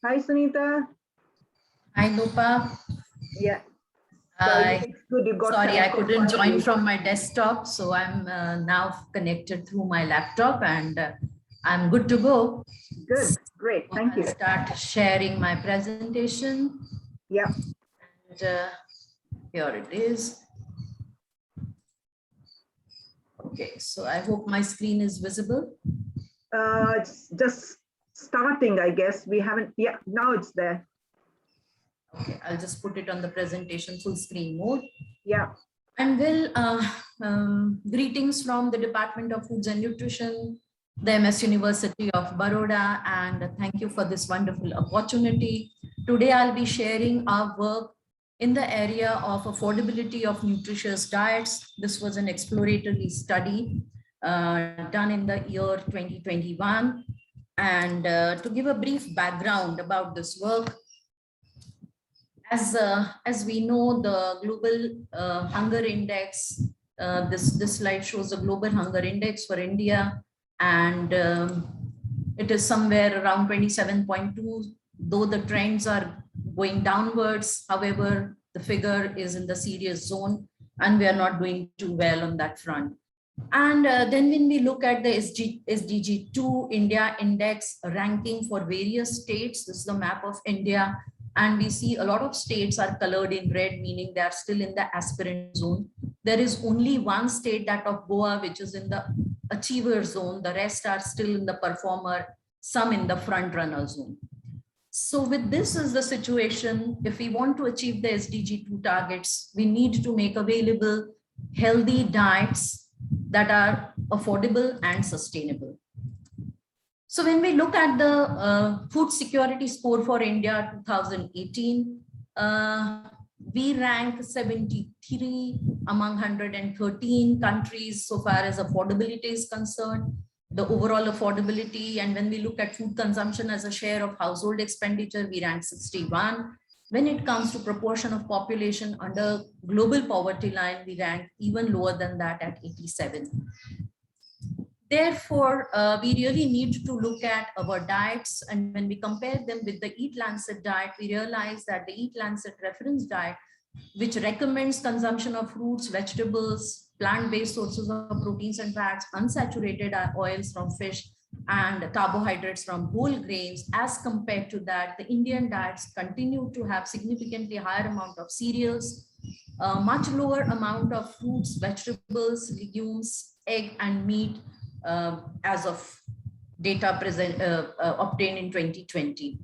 Hi, Sunita. Hi, Lopa. Yeah. Sorry, I couldn't join from my desktop, so I'm now connected through my laptop, and I'm good to go. Good, great, thank you. I'll start sharing my presentation. Yeah. And, here it is. Okay, so I hope my screen is visible. It's just starting, I guess. We haven't, now it's there. Okay, I'll just put it on the presentation full screen mode. Yeah. And greetings from the Department of Foods and Nutrition, the MS University of Baroda, and thank you for this wonderful opportunity. Today, I'll be sharing our work in the area of affordability of nutritious diets. This was an exploratory study done in the year 2021. And to give a brief background about this work, as we know, the global hunger index, this slide shows the global hunger index for India, and It is somewhere around 27.2, though the trends are going downwards. However, the figure is in the serious zone and we are not doing too well on that front. And then when we look at the SDG2 India Index ranking for various states, this is the map of India, and we see a lot of states are colored in red, meaning they are still in the aspirant zone. There is only one state, that of Goa, which is in the achiever zone. The rest are still in the performer, some in the front runner zone. So with this is the situation, if we want to achieve the SDG2 targets, we need to make available healthy diets that are affordable and sustainable. So when we look at the food security score for India 2018, we rank 73 among 113 countries so far as affordability is concerned, the overall affordability. And when we look at food consumption as a share of household expenditure, we rank 61. When it comes to proportion of population under global poverty line, we rank even lower than that at 87. Therefore, we really need to look at our diets, and when we compare them with the Eat Lancet diet, we realize that the Eat Lancet reference diet, which recommends consumption of fruits, vegetables, plant-based sources of proteins and fats, unsaturated oils from fish, and carbohydrates from whole grains, as compared to that, the Indian diets continue to have significantly higher amount of cereals, much lower amount of fruits, vegetables, legumes, egg, and meat, as of data obtained in 2020.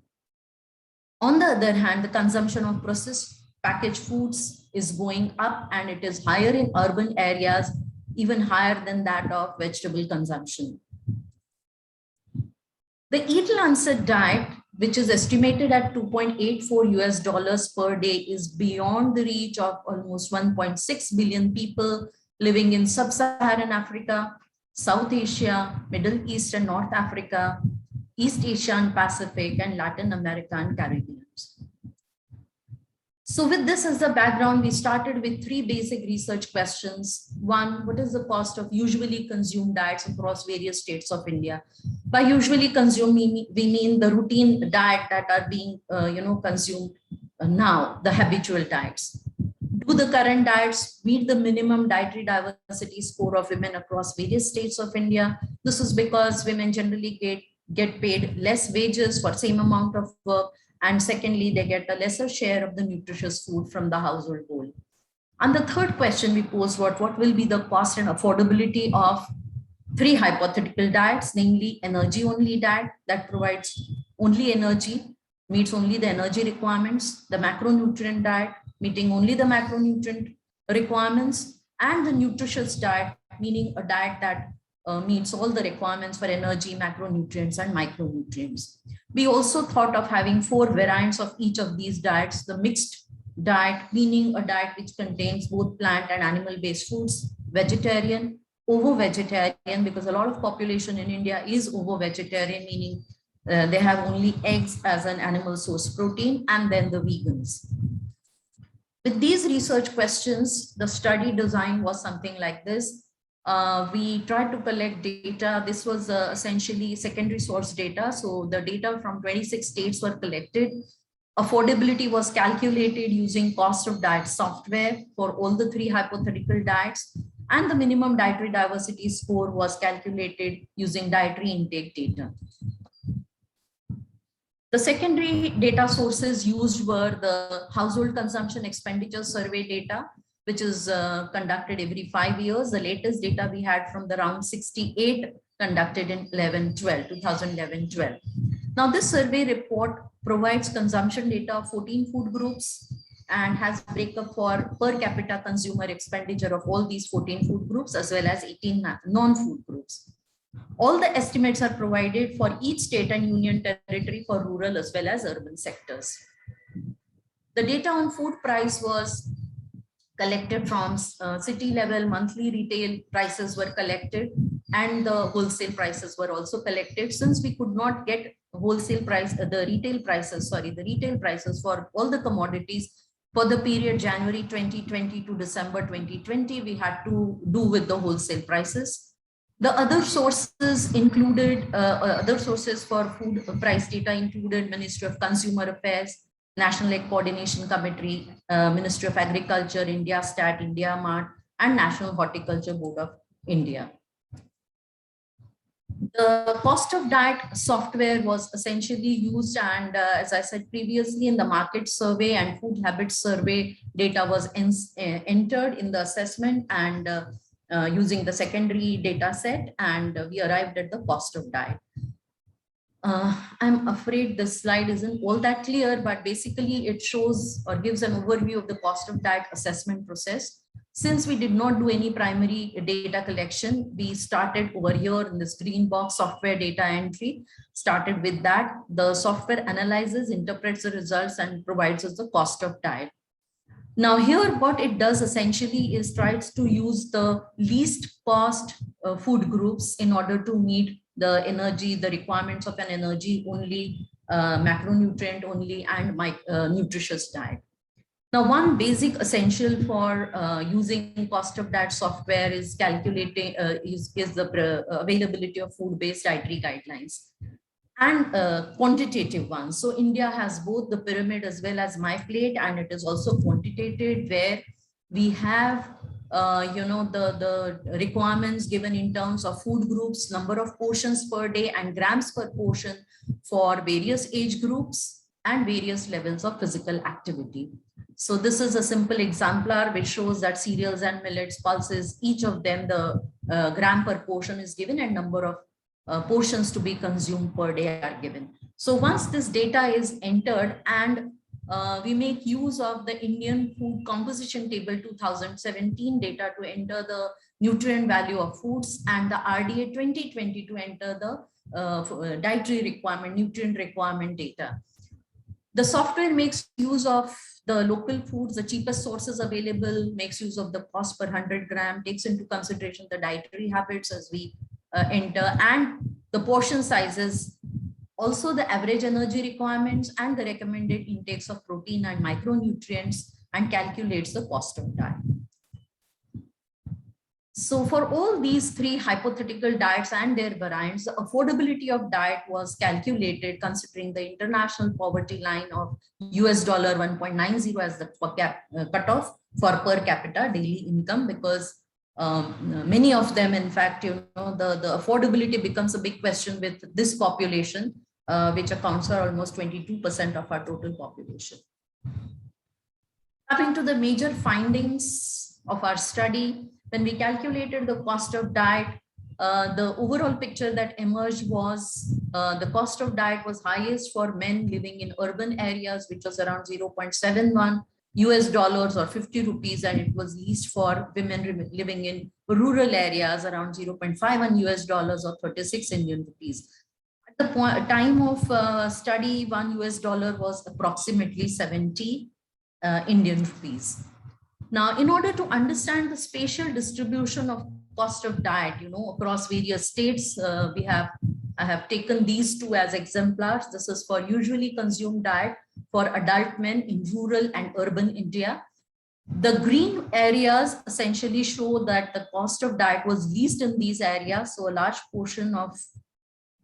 On the other hand, the consumption of processed packaged foods is going up, and it is higher in urban areas, even higher than that of vegetable consumption. The Eat Lancet diet, which is estimated at $2.84 US per day, is beyond the reach of almost 1.6 billion people living in sub-Saharan Africa, South Asia, Middle East and North Africa, East Asia and Pacific, and Latin America and Caribbean. So with this as the background, we started with 3 basic research questions. One, what is the cost of usually consumed diets across various states of India? By usually consumed, we mean the routine diet that are being consumed now, the habitual diets. Do the current diets meet the minimum dietary diversity score of women across various states of India? This is because women generally get paid less wages for same amount of work. And secondly, they get a lesser share of the nutritious food from the household bowl. And the third question we posed was, what will be the cost and affordability of 3 hypothetical diets, namely energy-only diet that provides only energy, meets only the energy requirements, the macronutrient diet, meeting only the macronutrient requirements, and the nutritious diet, meaning a diet that meets all the requirements for energy, macronutrients, and micronutrients. We also thought of having 4 variants of each of these diets. The mixed diet, meaning a diet which contains both plant and animal-based foods, vegetarian, ovo-vegetarian, because a lot of population in India is ovo-vegetarian, meaning they have only eggs as an animal source protein, and then the vegans. With these research questions, the study design was something like this. We tried to collect data. This was essentially secondary source data. So the data from 26 states were collected. Affordability was calculated using cost of diet software for all the 3 hypothetical diets. And the minimum dietary diversity score was calculated using dietary intake data. The secondary data sources used were the household consumption expenditure survey data, which is conducted every 5 years. The latest data we had from the round 68 conducted in 2011-12. Now this survey report provides consumption data of 14 food groups and has breakup for per capita consumer expenditure of all these 14 food groups as well as 18 non-food groups. All the estimates are provided for each state and union territory for rural as well as urban sectors. The data on food price was collected from city level. Monthly retail prices were collected and the wholesale prices were also collected. Since we could not get wholesale price, the retail prices for all the commodities for the period January 2020 to December 2020, we had to do with the wholesale prices. The other sources included, other sources for food price data included Ministry of Consumer Affairs, National Egg Coordination Committee, Ministry of Agriculture, India Stat, India Mart, and National Horticulture Board of India. The cost of diet software was essentially used, and as I said previously, in the market survey and food habits survey, data was entered in the assessment and using the secondary data set, and we arrived at the cost of diet. I'm afraid this slide isn't all that clear, but basically it shows or gives an overview of the cost of diet assessment process. Since we did not do any primary data collection, we started over here in this green box, software data entry, started with that. The software analyzes, interprets the results, and provides us the cost of diet. Now here, what it does essentially is tries to use the least cost food groups in order to meet the energy, the requirements of an energy only, macronutrient only, and nutritious diet. Now, one basic essential for using cost of diet software is calculating is the availability of food-based dietary guidelines and quantitative ones. So India has both the pyramid as well as my plate, and it is also quantitative, where we have the requirements given in terms of food groups, number of portions per day, and grams per portion for various age groups and various levels of physical activity. So this is a simple exemplar which shows that cereals and millets, pulses, each of them, the gram per portion is given and number of portions to be consumed per day are given. So once this data is entered, and we make use of the Indian Food Composition Table 2017 data to enter the nutrient value of foods, and the RDA 2020 to enter the dietary requirement, nutrient requirement data. The software makes use of the local foods, the cheapest sources available, makes use of the cost per 100 gram, takes into consideration the dietary habits as we enter, and the portion sizes, also the average energy requirements and the recommended intakes of protein and micronutrients, and calculates the cost of diet. So for all these three hypothetical diets and their variants, the affordability of diet was calculated considering the international poverty line of US dollar 1.90 as the cutoff for per capita daily income, because many of them, in fact, the affordability becomes a big question with this population, which accounts for almost 22% of our total population. Coming to the major findings of our study, when we calculated the cost of diet, the overall picture that emerged was the cost of diet was highest for men living in urban areas, which was around 0.71 US dollars or 50 rupees, and it was least for women living in rural areas, around 0.51 US dollars or 36 Indian rupees. At the time of study, 1 US dollar was approximately 70 Indian rupees. Now, in order to understand the spatial distribution of cost of diet, across various states, I have taken these two as exemplars. This is for usually consumed diet for adult men in rural and urban India. The green areas essentially show that the cost of diet was least in these areas. So a large portion of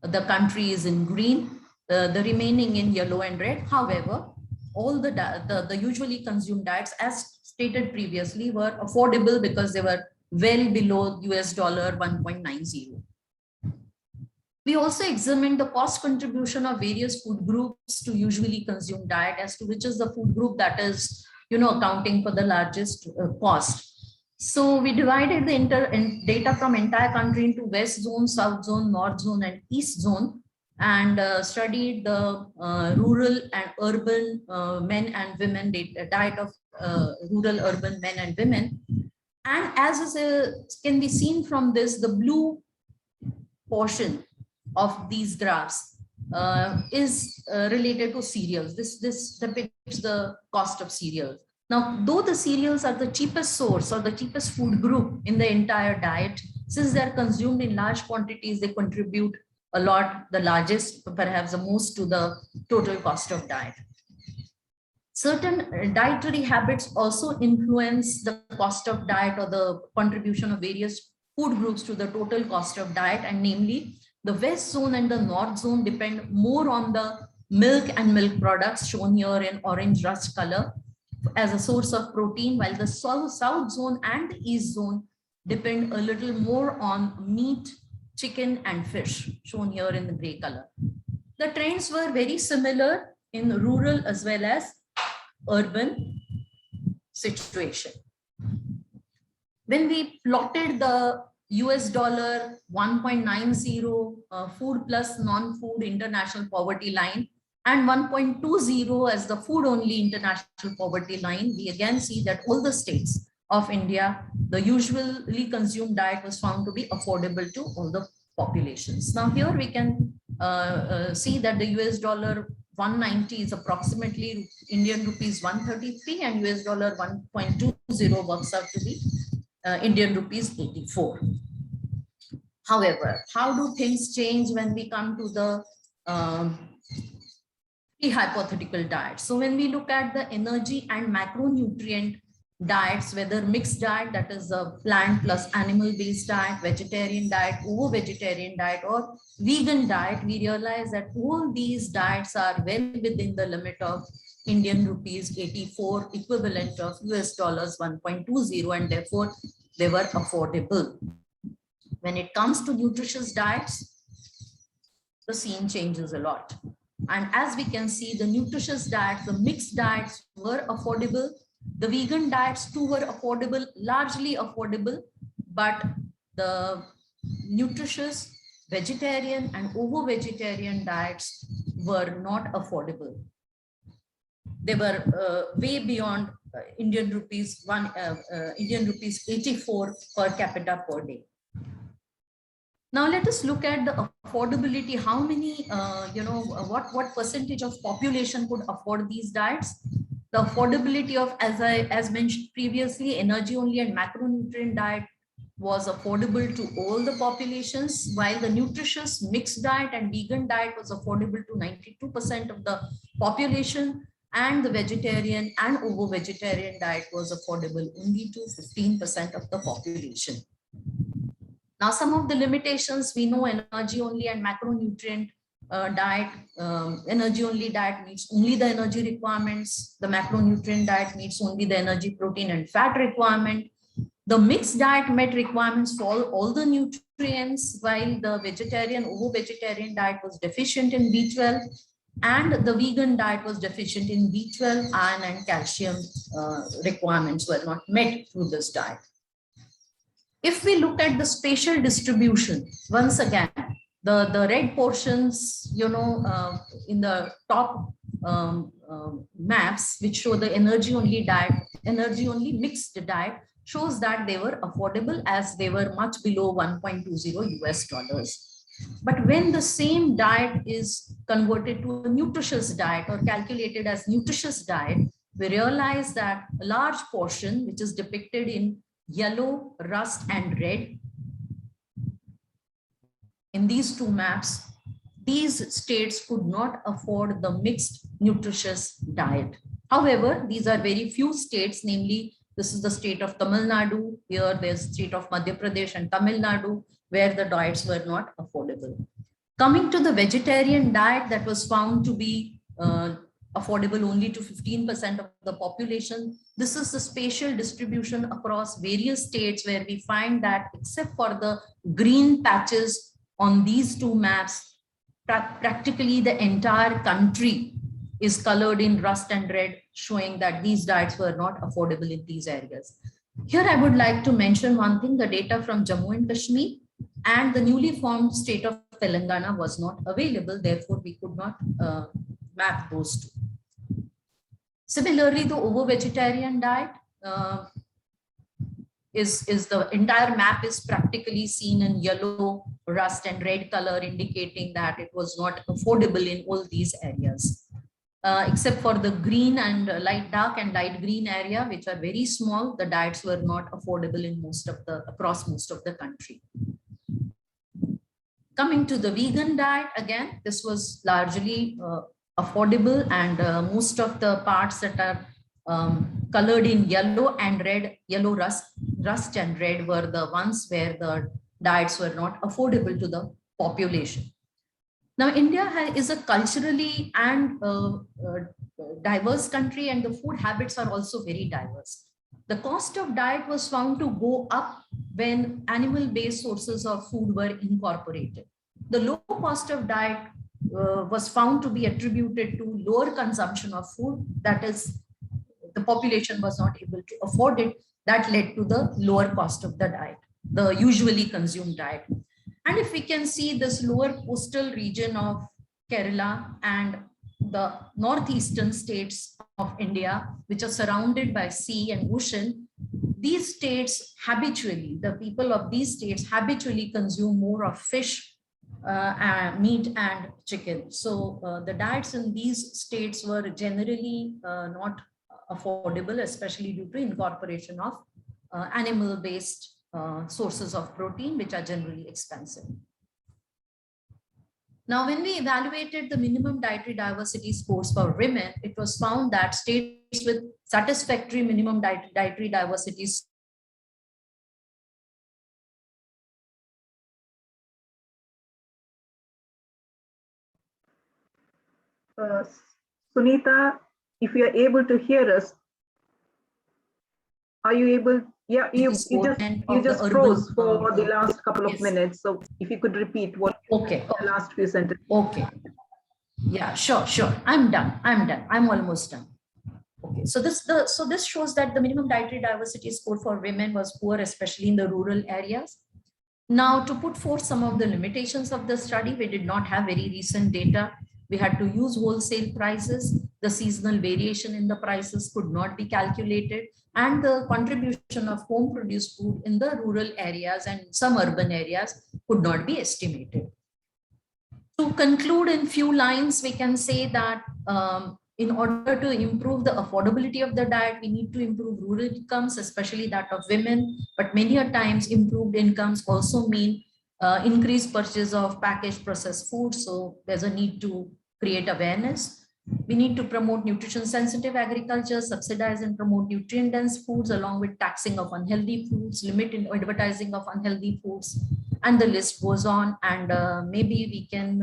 the country is in green, the remaining in yellow and red. However, all the usually consumed diets, as stated previously, were affordable because they were well below US dollar 1.90. We also examined the cost contribution of various food groups to usually consumed diet, as to which is the food group that is, accounting for the largest cost. So we divided the data from entire country into West Zone, South Zone, North Zone, and East Zone, and studied the rural and urban men and women diet of rural urban men and women. And as can be seen from this, the blue portion of these graphs is related to cereals. This depicts the cost of cereals. Now, though the cereals are the cheapest source or the cheapest food group in the entire diet, since they are consumed in large quantities, they contribute a lot, the largest, perhaps the most, to the total cost of diet. Certain dietary habits also influence the cost of diet or the contribution of various food groups to the total cost of diet, and namely the West Zone and the North Zone depend more on the milk and milk products shown here in orange rust color as a source of protein, while the South Zone and the East Zone depend a little more on meat, chicken and fish shown here in the gray color. The trends were very similar in rural as well as urban situation. When we plotted the US dollar 1.90 food plus non-food international poverty line and 1.20 as the food only international poverty line, we again see that all the states of India, the usually consumed diet was found to be affordable to all the populations. Now here we can see that the US dollar 190 is approximately Indian rupees 133 and US dollar 1.20 works out to be Indian rupees 84. However, how do things change when we come to the hypothetical diet? So when we look at the energy and macronutrient diets, whether mixed diet, that is a plant plus animal based diet, vegetarian diet, ovo-vegetarian diet or vegan diet, we realize that all these diets are well within the limit of Indian rupees 84, equivalent of US dollars 1.20, and therefore they were affordable. When it comes to nutritious diets, the scene changes a lot. And as we can see, the nutritious diets, the mixed diets were affordable. The vegan diets too were affordable, largely affordable, but the nutritious vegetarian and ovo-vegetarian diets were not affordable. They were way beyond Indian rupees 84 per capita per day. Now let us look at the affordability. How many, what percentage of population could afford these diets? The affordability of, as mentioned previously, energy only and macronutrient diet was affordable to all the populations, while the nutritious mixed diet and vegan diet was affordable to 92% of the population, and the vegetarian and ovo-vegetarian diet was affordable only to 15% of the population. Now, some of the limitations we know: energy only and macronutrient diet. Energy only diet meets only the energy requirements. The macronutrient diet meets only the energy, protein and fat requirement. The mixed diet met requirements for all the nutrients, while the vegetarian, ovo-vegetarian diet was deficient in B12, and the vegan diet was deficient in B12, iron and calcium requirements were not met through this diet. If we look at the spatial distribution, once again, the red portions, in the top maps, which show the energy only diet, energy only mixed diet, shows that they were affordable as they were much below 1.20 US dollars. But when the same diet is converted to a nutritious diet or calculated as nutritious diet, we realize that a large portion, which is depicted in yellow, rust and red, in these two maps, these states could not afford the mixed nutritious diet. However, these are very few states, namely, this is the state of Tamil Nadu, here there's state of Madhya Pradesh and Tamil Nadu, where the diets were not affordable. Coming to the vegetarian diet, that was found to be affordable only to 15% of the population. This is the spatial distribution across various states, where we find that except for the green patches on these two maps, practically the entire country is colored in rust and red, showing that these diets were not affordable in these areas. Here I would like to mention one thing: the data from Jammu and Kashmir and the newly formed state of Telangana was not available, therefore we could not map those two. Similarly, the ovo-vegetarian diet is the entire map is practically seen in yellow, rust and red color, indicating that it was not affordable in all these areas. Except for the green and light dark and light green area, which are very small, the diets were not affordable in across most of the country. Coming to the vegan diet, again, this was largely affordable, and most of the parts that are colored in yellow and red, yellow rust rust and red were the ones where the diets were not affordable to the population. Now, India is a culturally and diverse country, and the food habits are also very diverse. The cost of diet was found to go up when animal-based sources of food were incorporated. The low cost of diet was found to be attributed to lower consumption of food, that is, the population was not able to afford it. That led to the lower cost of the diet, the usually consumed diet. And if we can see this lower coastal region of Kerala and the northeastern states of India, which are surrounded by sea and ocean, these states habitually, the people of these states habitually consume more of fish, meat and chicken. So the diets in these states were generally not affordable, especially due to incorporation of animal-based sources of protein, which are generally expensive. Now, when we evaluated the minimum dietary diversity scores for women, it was found that states with satisfactory minimum dietary diversity Sunita, if you are able to hear us, are you able? Yeah, you just froze for the last couple of minutes. So if you could repeat what the last few sentences. Okay. Yeah, sure. I'm done. I'm almost done. Okay. So this shows that the minimum dietary diversity score for women was poor, especially in the rural areas. Now, to put forth some of the limitations of the study, we did not have very recent data. We had to use wholesale prices. The seasonal variation in the prices could not be calculated, and the contribution of home produced food in the rural areas and some urban areas could not be estimated. To conclude in few lines, we can say that in order to improve the affordability of the diet, we need to improve rural incomes, especially that of women. But many a times improved incomes also mean increased purchase of packaged processed food. So there's a need to create awareness. We need to promote nutrition sensitive agriculture, subsidize and promote nutrient dense foods, along with taxing of unhealthy foods, limit in advertising of unhealthy foods, and the list goes on. And maybe we can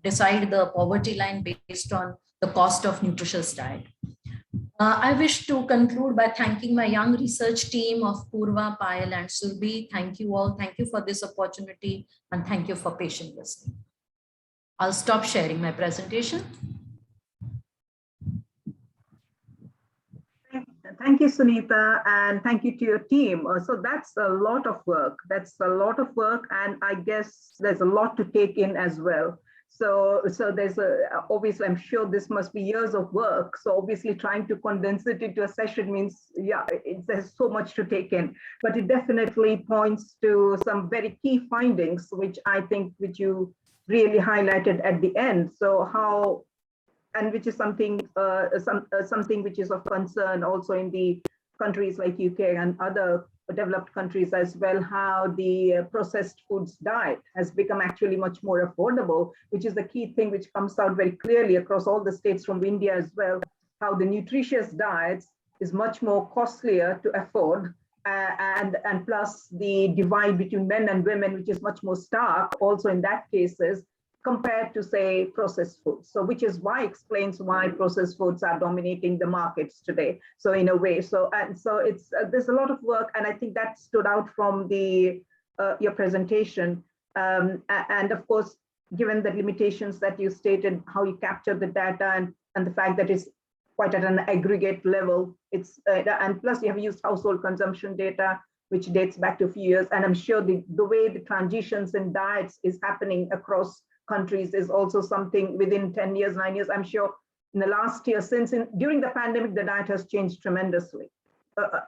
decide the poverty line based on the cost of nutritious diet. I wish to conclude by thanking my young research team of Purva, Payal and Surbhi. Thank you all. Thank you for this opportunity, and thank you for patient listening. I'll stop sharing my presentation. Thank you, Sunita, and thank you to your team. So that's a lot of work. And I guess there's a lot to take in as well. So there's obviously, I'm sure this must be years of work. So obviously trying to condense it into a session means, yeah, there's so much to take in, but it definitely points to some very key findings, which you really highlighted at the end. So which is something which is of concern also in the countries like UK and other developed countries as well, how the processed foods diet has become actually much more affordable, which is the key thing which comes out very clearly across all the states from India as well, how the nutritious diets is much more costlier to afford, and plus the divide between men and women, which is much more stark also in that cases, compared to, say, processed foods. So which is explains why processed foods are dominating the markets today. So in a way, so it's there's a lot of work, and I think that stood out from your presentation. And of course, given the limitations that you stated, how you capture the data and the fact that it's quite at an aggregate level, and plus you have used household consumption data, which dates back to a few years. And I'm sure the way the transitions in diets is happening across countries is also something within 10 years, 9 years. I'm sure in the last year, during the pandemic, the diet has changed tremendously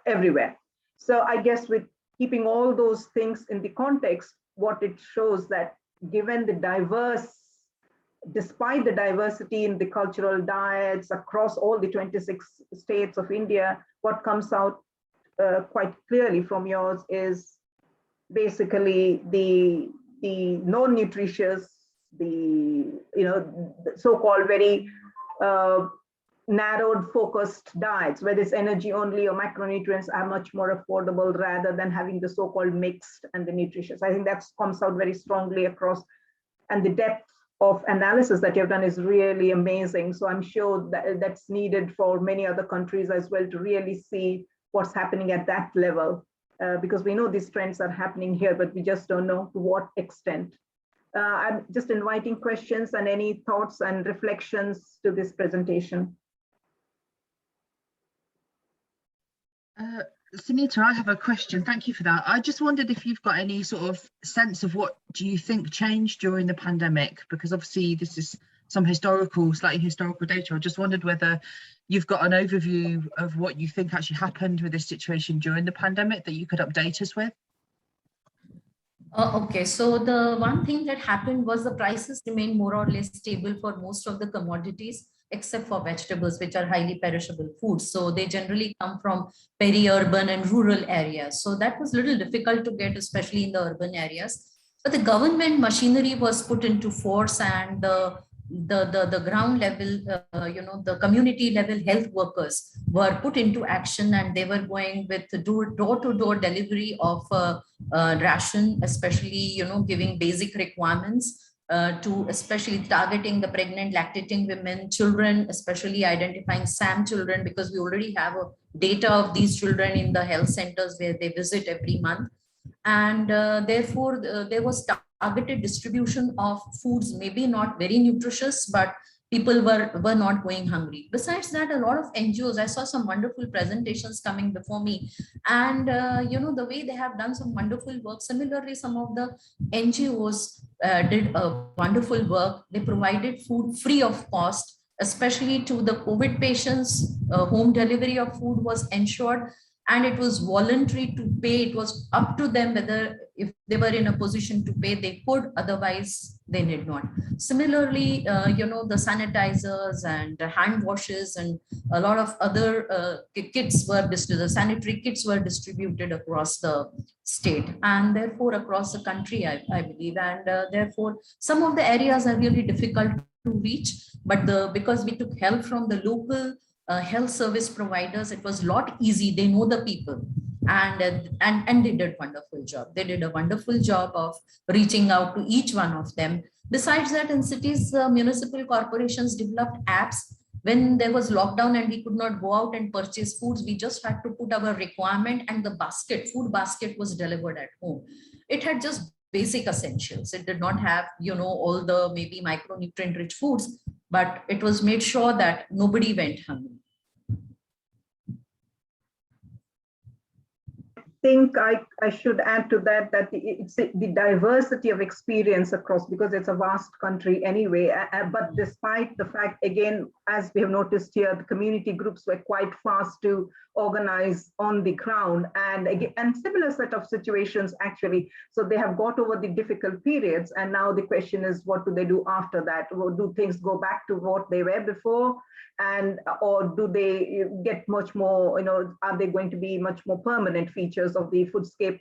everywhere. So I guess with keeping all those things in the context, what it shows that given despite the diversity in the cultural diets across all the 26 states of India, what comes out quite clearly from yours is basically the non-nutritious, the so-called very narrowed focused diets, whether it's energy only or macronutrients, are much more affordable rather than having the so-called mixed and the nutritious. I think that comes out very strongly across, and the depth of analysis that you've done is really amazing. So I'm sure that that's needed for many other countries as well to really see what's happening at that level, because we know these trends are happening here, but we just don't know to what extent. I'm just inviting questions and any thoughts and reflections to this presentation. Sunita, I have a question. Thank you for that. I just wondered if you've got any sort of sense of what do you think changed during the pandemic? Because obviously this is some slightly historical data. I just wondered whether you've got an overview of what you think actually happened with this situation during the pandemic that you could update us with. Okay, so the one thing that happened was the prices remained more or less stable for most of the commodities, except for vegetables, which are highly perishable foods. So they generally come from peri-urban and rural areas. So that was a little difficult to get, especially in the urban areas. But the government machinery was put into force, and the ground level, the community level health workers were put into action, and they were going with door-to-door delivery of ration, especially, giving basic requirements to especially targeting the pregnant, lactating women, children, especially identifying SAM children, because we already have a data of these children in the health centers where they visit every month. And therefore, there was targeted distribution of foods, maybe not very nutritious, but people were not going hungry. Besides that, a lot of NGOs, I saw some wonderful presentations coming before me, and the way they have done some wonderful work. Similarly, some of the NGOs did a wonderful work. They provided food free of cost, especially to the COVID patients. Home delivery of food was ensured, and it was voluntary to pay. It was up to them whether, if they were in a position to pay, they could, otherwise they did not. Similarly, the sanitizers and hand washes and a lot of other kits were distributed, the sanitary kits were distributed across the state, and therefore across the country, I believe. And therefore, some of the areas are really difficult to reach, but because we took help from the local health service providers, it was a lot easy. They know the people, and they did a wonderful job. They did a wonderful job of reaching out to each one of them. Besides that, in cities, municipal corporations developed apps. When there was lockdown and we could not go out and purchase foods, we just had to put our requirement, and the food basket was delivered at home. It had just basic essentials. It did not have, all the maybe micronutrient rich foods, but it was made sure that nobody went hungry. I think I should add to that it's the diversity of experience across, because it's a vast country anyway. But despite the fact, again, as we have noticed here, the community groups were quite fast to organize on the ground, and again, and similar set of situations actually. So they have got over the difficult periods, and now the question is, what do they do after that? Or do things go back to what they were before? And or do they get much more, are they going to be much more permanent features of the foodscape?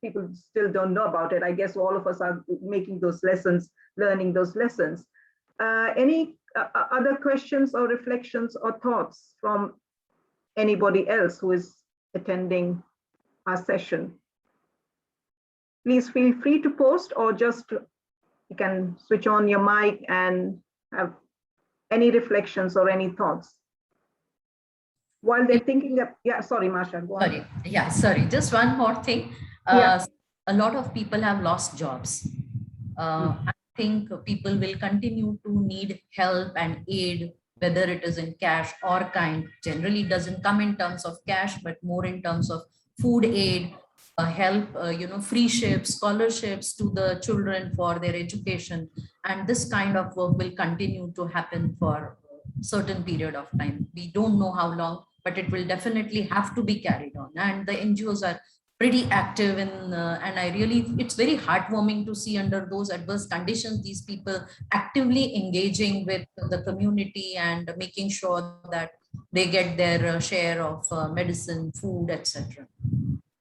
People still don't know about it. I guess all of us are making those lessons, learning those lessons. Any other questions or reflections or thoughts from anybody else who is attending our session? Please feel free to post, or just you can switch on your mic and have any reflections or any thoughts while they're thinking of. Yeah, sorry, Masha, go on. Sorry, just one more thing. A lot of people have lost jobs. I think people will continue to need help and aid, whether it is in cash or kind. Generally doesn't come in terms of cash, but more in terms of food aid, help, free scholarships to the children for their education. And this kind of work will continue to happen for a certain period of time. We don't know how long, but it will definitely have to be carried on. And the NGOs are pretty active in, and it's very heartwarming to see under those adverse conditions, these people actively engaging with the community and making sure that they get their share of medicine, food, etc.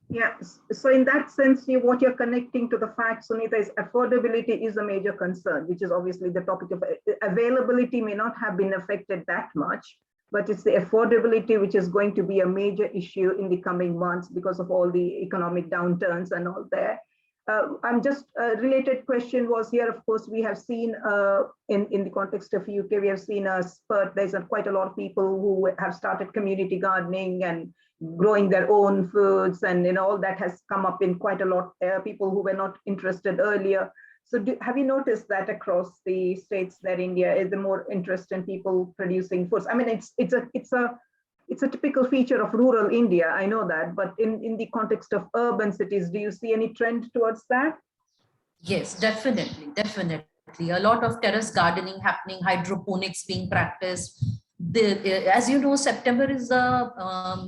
Yeah, so in that sense, what you're connecting to the fact, Sunita, is affordability is a major concern, which is obviously the topic of availability may not have been affected that much, but it's the affordability which is going to be a major issue in the coming months because of all the economic downturns and all there. I'm just a related question was here. Of course, we have seen in the context of UK, we have seen a spurt. There's quite a lot of people who have started community gardening and growing their own foods, and all that has come up in quite a lot. People who were not interested earlier. So have you noticed that across the states that India is the more interest in people producing foods? I mean, it's a typical feature of rural India, I know that, but in the context of urban cities, do you see any trend towards that? Yes, definitely, definitely. A lot of terrace gardening happening, hydroponics being practiced. As you know, September is the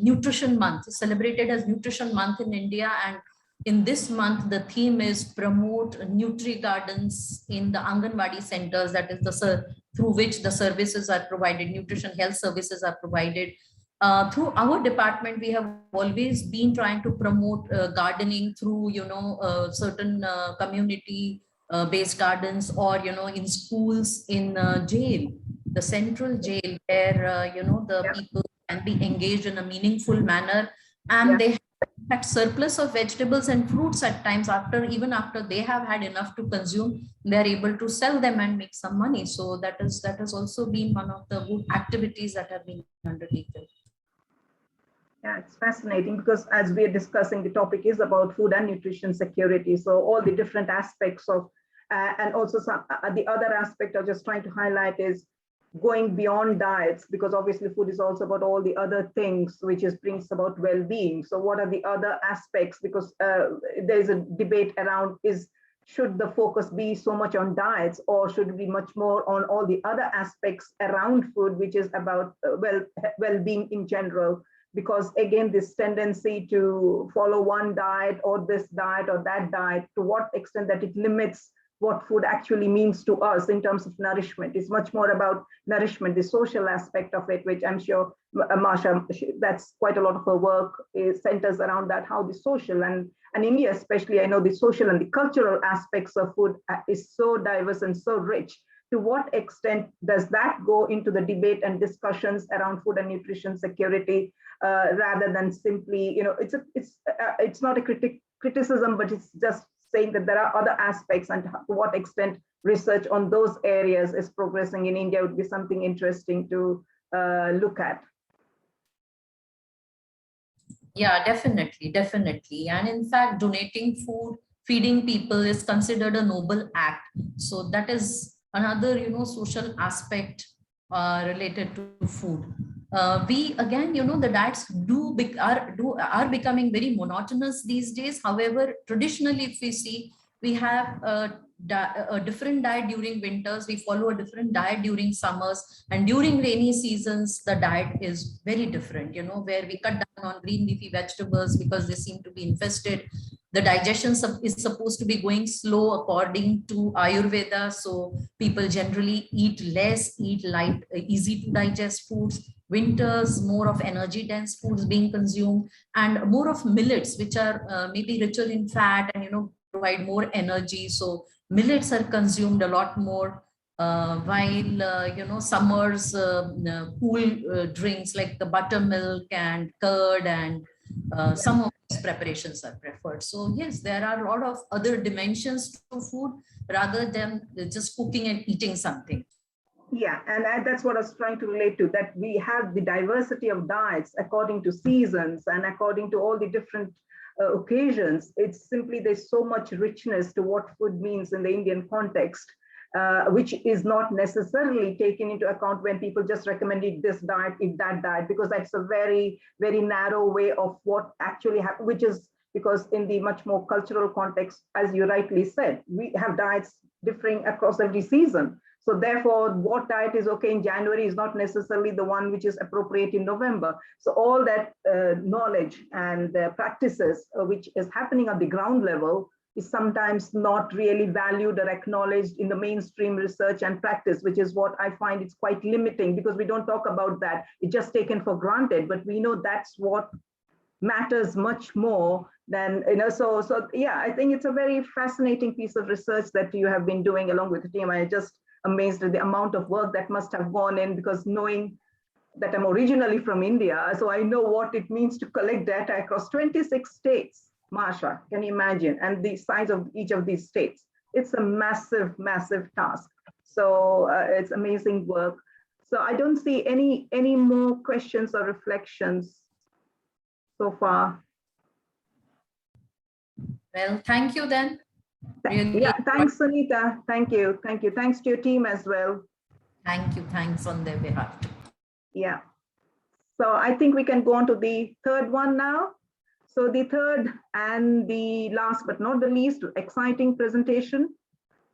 nutrition month, celebrated as nutrition month in India, and in this month, the theme is promote Nutri Gardens in the Anganwadi centers, that is through which the services are provided, nutrition health services are provided. Through our department, we have always been trying to promote gardening through, certain community-based gardens, or, in schools, in jail, the central jail, where, the people can be engaged in a meaningful manner, and they have surplus of vegetables and fruits at times, even after they have had enough to consume, they are able to sell them and make some money. So that has also been one of the good activities that have been undertaken. Yeah, it's fascinating because as we are discussing, the topic is about food and nutrition security. So all the different aspects of, and also the other aspect I'm just trying to highlight is going beyond diets, because obviously food is also about all the other things which brings about well-being. So what are the other aspects? Because there is a debate around should the focus be so much on diets, or should it be much more on all the other aspects around food, which is about well-being in general? Because again, this tendency to follow one diet or this diet or that diet, to what extent that it limits what food actually means to us in terms of nourishment. It's much more about nourishment, the social aspect of it, which I'm sure Marsha, that's quite a lot of her work centers around that, how the social and India especially, I know the social and the cultural aspects of food is so diverse and so rich. To what extent does that go into the debate and discussions around food and nutrition security, rather than simply, it's not a criticism, but it's just saying that there are other aspects, and to what extent research on those areas is progressing in India would be something interesting to look at. Yeah, definitely, definitely. And in fact, donating food, feeding people is considered a noble act. So that is another, social aspect related to food. We again, the diets are becoming very monotonous these days. However, traditionally, if we see, we have a different diet during winters, we follow a different diet during summers, and during rainy seasons, the diet is very different, where we cut down on green leafy vegetables because they seem to be infested. The digestion is supposed to be going slow according to Ayurveda. So people generally eat less, eat light, easy to digest foods. Winters, more of energy dense foods being consumed, and more of millets, which are maybe richer in fat and, provide more energy. So millets are consumed a lot more. While summers, cool drinks like the buttermilk and curd and some of these preparations are preferred. So yes, there are a lot of other dimensions to food rather than just cooking and eating something. Yeah, and that's what I was trying to relate to, that we have the diversity of diets according to seasons and according to all the different occasions. It's simply there's so much richness to what food means in the Indian context, which is not necessarily taken into account when people just recommend eat this diet, eat that diet, because that's a very, very narrow way of what actually happens, which is because in the much more cultural context, as you rightly said, we have diets differing across every season. So therefore, what diet is okay in January is not necessarily the one which is appropriate in November. So all that knowledge and practices which is happening at the ground level is sometimes not really valued or acknowledged in the mainstream research and practice, which is what I find it's quite limiting, because we don't talk about that. It's just taken for granted, but we know that's what matters much more than, so yeah, I think it's a very fascinating piece of research that you have been doing along with the team. I just amazed at the amount of work that must have gone in, because knowing that I'm originally from India, so I know what it means to collect data across 26 states. Marsha, can you imagine? And the size of each of these states. It's a massive, massive task. So it's amazing work. So I don't see any more questions or reflections so far. Well, thank you then. Really. Yeah, thanks, Sunita. Thank you. Thank you. Thanks to your team as well. Thank you. Thanks on their behalf. Yeah. So I think we can go on to the third one now. So the third and the last but not the least exciting presentation,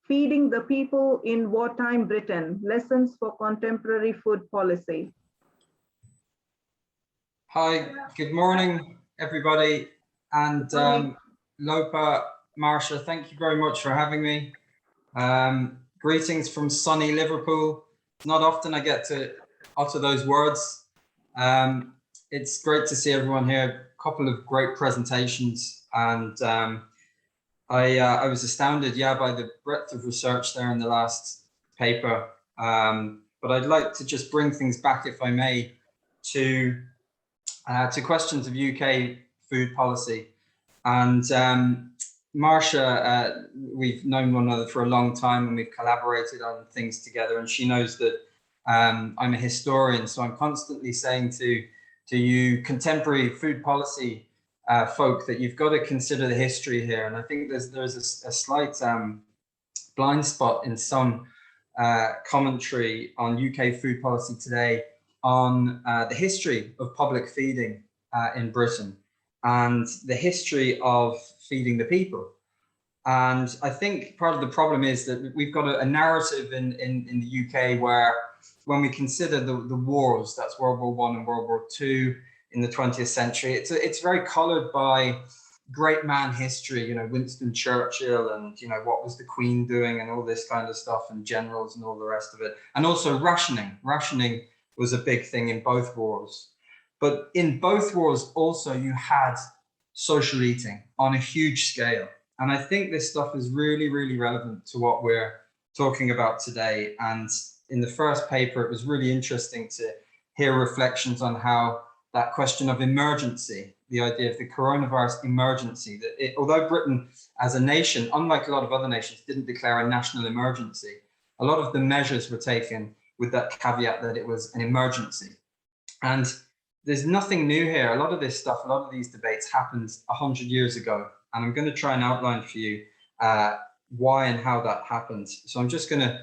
Feeding the People in Wartime Britain, Lessons for Contemporary Food Policy. Hi, good morning, everybody. And Lopa, Marsha, thank you very much for having me. Greetings from sunny Liverpool. Not often I get to utter those words. It's great to see everyone here. A couple of great presentations, and I was astounded, by the breadth of research there in the last paper. But I'd like to just bring things back, if I may, to questions of UK food policy. And Marsha, we've known one another for a long time, and we've collaborated on things together. And she knows that I'm a historian, so I'm constantly saying to you contemporary food policy folk that you've got to consider the history here. And I think there's a slight blind spot in some commentary on UK food policy today on the history of public feeding in Britain and the history of feeding the people. And I think part of the problem is that we've got a narrative in the UK where, when we consider the wars, that's World War I and World War II in the 20th century, it's very coloured by great man history, Winston Churchill, and what was the Queen doing and all this kind of stuff, and generals and all the rest of it. And also rationing. Rationing was a big thing in both wars. But in both wars also you had social eating on a huge scale. And I think this stuff is really, really relevant to what we're talking about today. And in the first paper, it was really interesting to hear reflections on how that question of emergency, the idea of the coronavirus emergency, that although Britain as a nation, unlike a lot of other nations, didn't declare a national emergency, a lot of the measures were taken with that caveat that it was an emergency. And there's nothing new here. A lot of this stuff, a lot of these debates happened 100 years ago. And I'm going to try and outline for you why and how that happened. So I'm just going to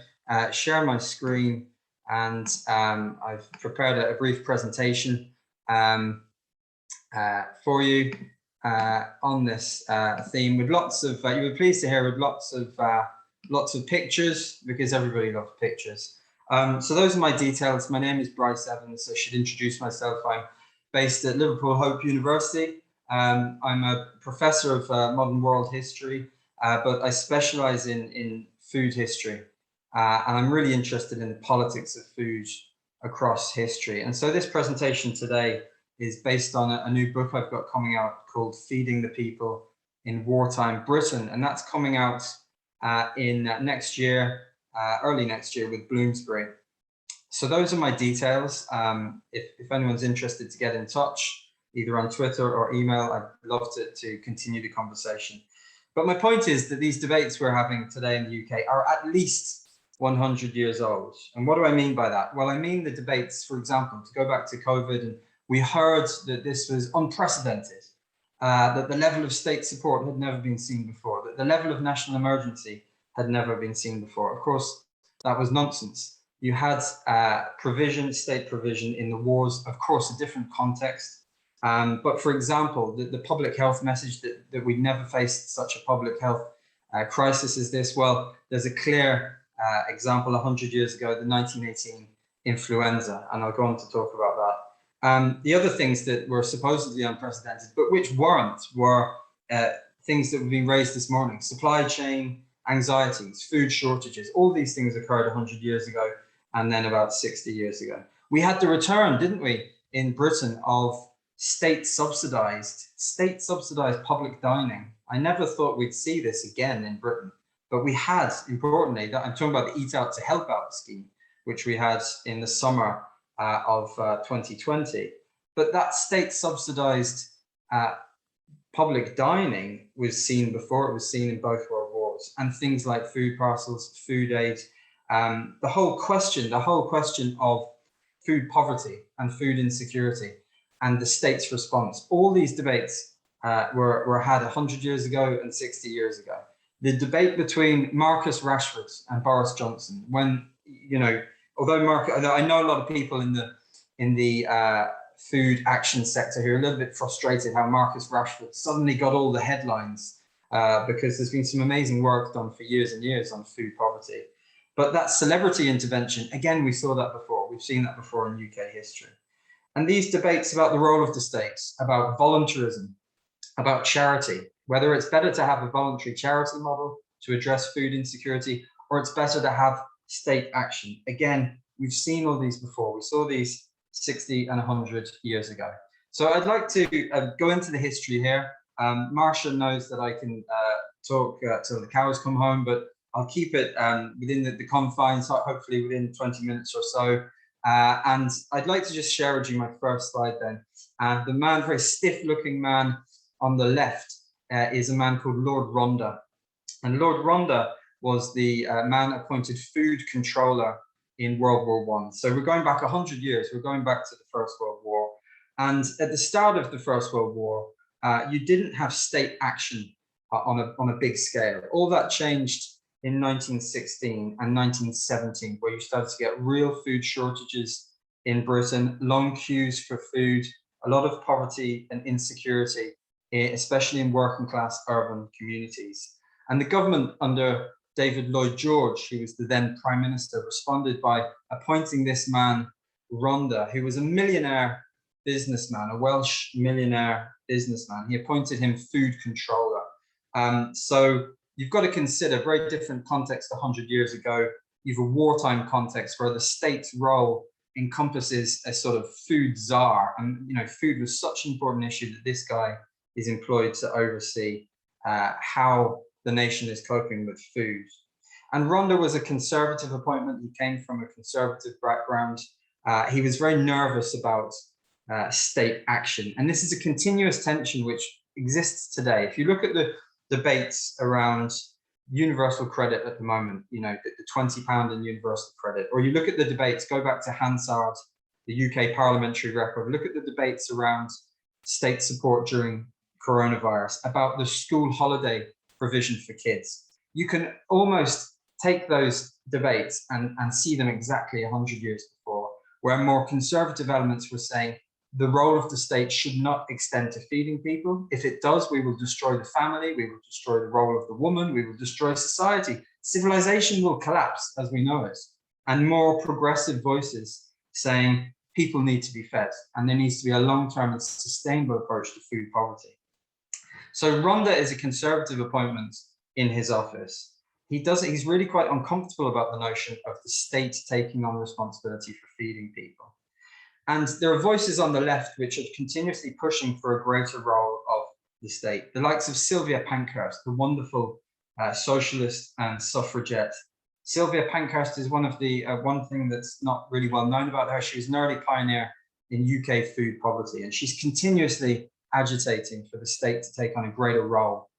share my screen, and I've prepared a brief presentation for you on this theme, with lots of, you were pleased to hear, with lots of pictures, because everybody loves pictures. So those are my details. My name is Bryce Evans. I should introduce myself. I'm based at Liverpool Hope University. I'm a professor of modern world history, but I specialize in food history. And I'm really interested in the politics of food across history. And so this presentation today is based on a new book I've got coming out called Feeding the People in Wartime Britain. And that's coming out in next year, early next year, with Bloomsbury. So those are my details. If anyone's interested to get in touch, either on Twitter or email, I'd love to continue the conversation. But my point is that these debates we're having today in the UK are at least 100 years old. And what do I mean by that? Well, I mean the debates, for example, to go back to COVID, and we heard that this was unprecedented, that the level of state support had never been seen before, that the level of national emergency had never been seen before. Of course, that was nonsense. You had provision, state provision in the wars, of course, a different context. But for example, the public health message that we'd never faced such a public health crisis as this, well, there's a clear example 100 years ago, the 1918 influenza, and I'll go on to talk about that. The other things that were supposedly unprecedented, but which weren't, were things that were being raised this morning: supply chain anxieties, food shortages. All these things occurred 100 years ago, and then about 60 years ago. We had the return, didn't we, in Britain, of state-subsidized public dining. I never thought we'd see this again in Britain, but we had, importantly, that I'm talking about the Eat Out to Help Out scheme, which we had in the summer of 2020. But that state subsidized public dining was seen before. It was seen in both World Wars, and things like food parcels, food aid, the whole question of food poverty and food insecurity and the state's response. All these debates were had 100 years ago and 60 years ago. The debate between Marcus Rashford and Boris Johnson, when, you know, although I know a lot of people in the food action sector who are a little bit frustrated how Marcus Rashford suddenly got all the headlines because there's been some amazing work done for years and years on food poverty. But that celebrity intervention, again, we saw that before. We've seen that before in UK history. And these debates about the role of the states, about voluntarism, about charity, whether it's better to have a voluntary charity model to address food insecurity, or it's better to have state action. Again, we've seen all these before. We saw these 60 and 100 years ago. So I'd like to go into the history here. Marcia knows that I can talk till the cows come home, but I'll keep it within the confines, hopefully within 20 minutes or so. And I'd like to just share with you my first slide then. The man, very stiff looking man on the left is a man called Lord Ranta. And Lord Ranta was the man appointed food controller in World War I. So we're going back 100 years. We're going back to the First World War. And at the start of the First World War, you didn't have state action on a big scale. All that changed in 1916 and 1917, where you started to get real food shortages in Britain, long queues for food, a lot of poverty and insecurity, especially in working class urban communities. And the government under David Lloyd George, who was the then Prime Minister, responded by appointing this man, Ranta, who was a millionaire businessman, a Welsh millionaire businessman. He appointed him food controller. So you've got to consider very different context 100 years ago. You have a wartime context where the state's role encompasses a sort of food czar. And, you know, food was such an important issue that this guy is employed to oversee how the nation is coping with food. And Ranta was a conservative appointment. He came from a conservative background. He was very nervous about state action. And this is a continuous tension which exists today. If you look at the debates around universal credit at the moment, you know, the £20 in universal credit, or you look at the debates, go back to Hansard, the UK parliamentary record, look at the debates around state support during coronavirus, about the school holiday provision for kids. You can almost take those debates and see them exactly 100 years before, where more conservative elements were saying the role of the state should not extend to feeding people. If it does, we will destroy the family, we will destroy the role of the woman, we will destroy society. Civilization will collapse as we know it. And more progressive voices saying people need to be fed and there needs to be a long-term and sustainable approach to food poverty. So Ranta is a conservative appointment in his office. He's really quite uncomfortable about the notion of the state taking on responsibility for feeding people. And there are voices on the left which are continuously pushing for a greater role of the state. The likes of Sylvia Pankhurst, the wonderful socialist and suffragette. Sylvia Pankhurst is one of the, one thing that's not really well known about her. She was an early pioneer in UK food poverty, and she's continuously agitating for the state to take on a greater role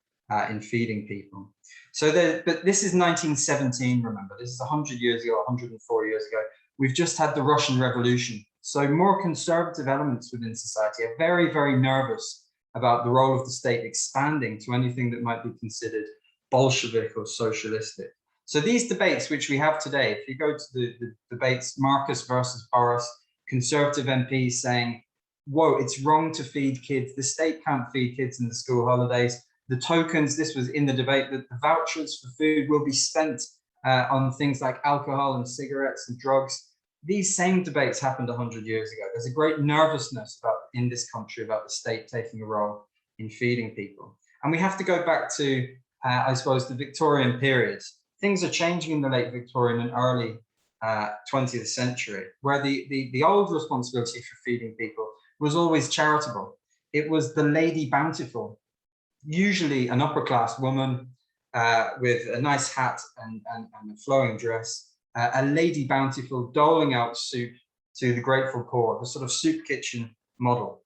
in feeding people. So, but this is 1917, remember, this is 100 years ago, 104 years ago. We've just had the Russian Revolution. So more conservative elements within society are very, very nervous about the role of the state expanding to anything that might be considered Bolshevik or socialistic. So these debates which we have today, if you go to the debates, Marcus versus Boris, conservative MPs saying, whoa, it's wrong to feed kids. The state can't feed kids in the school holidays. The tokens, this was in the debate, that the vouchers for food will be spent on things like alcohol and cigarettes and drugs. These same debates happened 100 years ago. There's a great nervousness in this country about the state taking a role in feeding people. And we have to go back to, I suppose, the Victorian period. Things are changing in the late Victorian and early 20th century, where the old responsibility for feeding people was always charitable. It was the Lady Bountiful, usually an upper class woman with a nice hat and a flowing dress, a Lady Bountiful doling out soup to the grateful poor, the sort of soup kitchen model.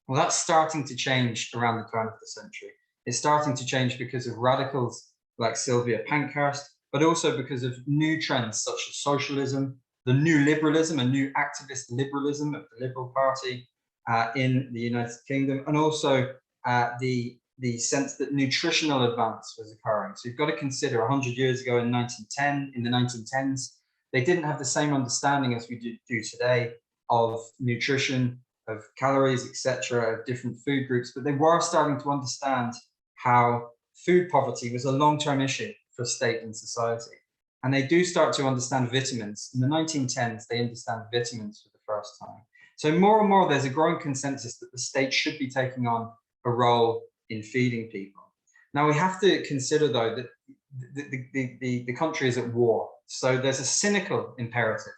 Well, that's starting to change around the turn of the century. It's starting to change because of radicals like Sylvia Pankhurst, but also because of new trends such as socialism, the new liberalism, a new activist liberalism of the Liberal Party in the United Kingdom, and also the sense that nutritional advance was occurring. So you've got to consider 100 years ago in the 1910s, they didn't have the same understanding as we do today of nutrition, of calories, etc., of different food groups, but they were starting to understand how food poverty was a long-term issue for state and society. And they do start to understand vitamins. In the 1910s, they understand vitamins for the first time. So more and more, there's a growing consensus that the state should be taking on a role in feeding people. Now, we have to consider, though, that the country is at war. So there's a cynical imperative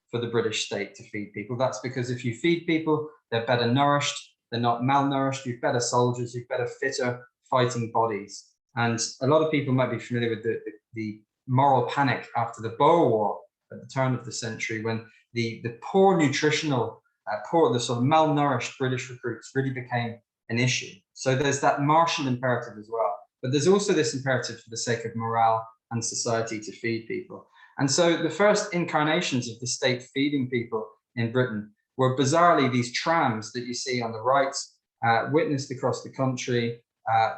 for the British state to feed people. That's because if you feed people, they're better nourished, they're not malnourished, you've better soldiers, you've better fitter fighting bodies. And a lot of people might be familiar with the moral panic after the Boer War at the turn of the century, when the poor nutritional, the sort of malnourished British recruits really became an issue. So there's that martial imperative as well. But there's also this imperative for the sake of morale and society to feed people. And so the first incarnations of the state feeding people in Britain were bizarrely these trams that you see on the right, witnessed across the country.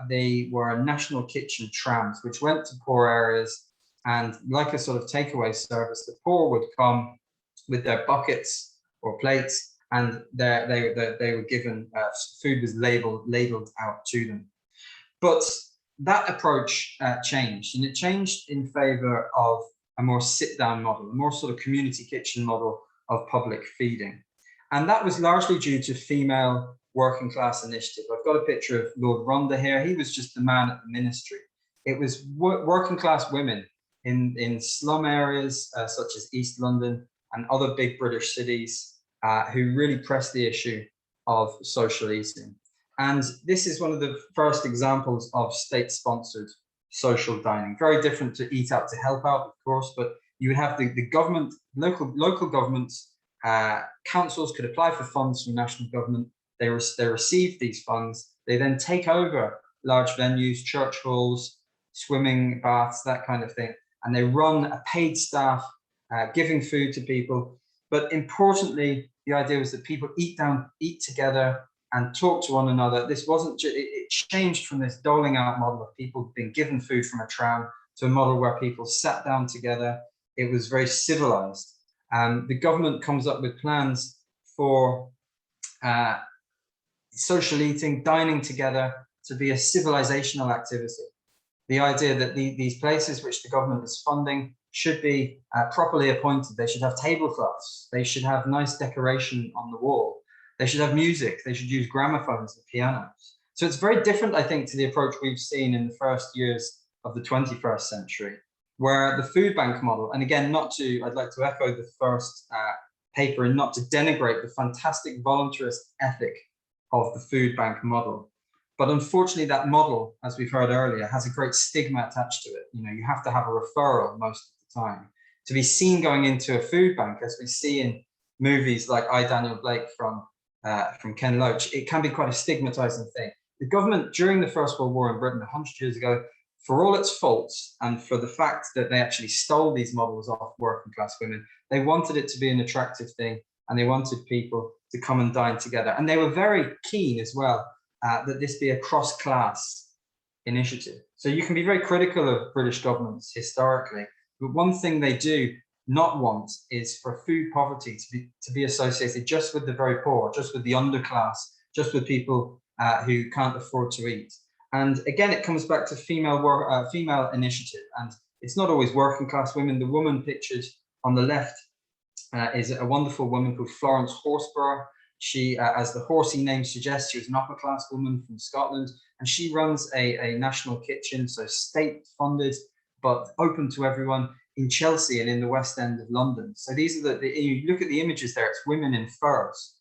They were national kitchen trams, which went to poor areas, and like a sort of takeaway service, the poor would come with their buckets or plates, and they were given, food was labeled out to them. But that approach changed, and it changed in favor of a more sit-down model, a more sort of community kitchen model of public feeding. And that was largely due to female working class initiative. I've got a picture of Lord Ranta here. He was just the man at the ministry. It was working class women in slum areas such as East London and other big British cities who really pressed the issue of social eating. And this is one of the first examples of state-sponsored social dining. Very different to Eat Out to Help Out, of course, but you would have the government, local governments, councils could apply for funds from national government. They receive these funds. They then take over large venues, church halls, swimming baths, that kind of thing. And they run a paid staff, giving food to people. But importantly, the idea was that people eat together and talk to one another. This wasn't, it changed from this doling out model of people being given food from a tram to a model where people sat down together. It was very civilized. The government comes up with plans for social eating, dining together, to be a civilizational activity. The idea that these places which the government is funding should be properly appointed. They should have tablecloths. They should have nice decoration on the wall. They should have music. They should use gramophones and pianos. So it's very different, I think, to the approach we've seen in the first years of the 21st century, where the food bank model, and again, I'd like to echo the first paper and not to denigrate the fantastic voluntarist ethic of the food bank model. But unfortunately, that model, as we've heard earlier, has a great stigma attached to it. You know, you have to have a referral most of the time. To be seen going into a food bank, as we see in movies like I, Daniel Blake from Ken Loach, it can be quite a stigmatizing thing. The government during the First World War in Britain 100 years ago, for all its faults and for the fact that they actually stole these models off working class women, they wanted it to be an attractive thing, and they wanted people to come and dine together. And they were very keen as well that this be a cross-class initiative. So you can be very critical of British governments historically, but one thing they do not want is for food poverty to be associated just with the very poor, just with the underclass, just with people who can't afford to eat. And again, it comes back to female initiative, and it's not always working class women. The woman pictured on the left is a wonderful woman called Florence Horsburgh. She, as the horsey name suggests, she was an upper class woman from Scotland, and she runs a national kitchen, so state funded, but open to everyone, in Chelsea and in the West End of London. So these are you look at the images there, it's women in furs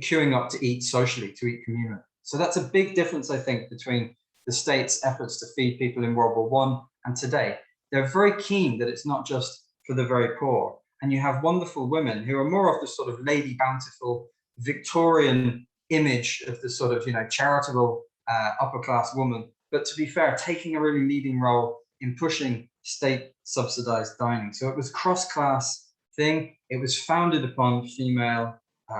queuing up to eat socially, to eat communally. So that's a big difference, I think, between the state's efforts to feed people in World War I and today. They're very keen that it's not just for the very poor. and you have wonderful women who are more of the sort of Lady Bountiful Victorian image of the sort of, you know, charitable upper class woman, but to be fair, taking a really leading role in pushing state subsidized dining. So it was cross-class thing. It was founded upon female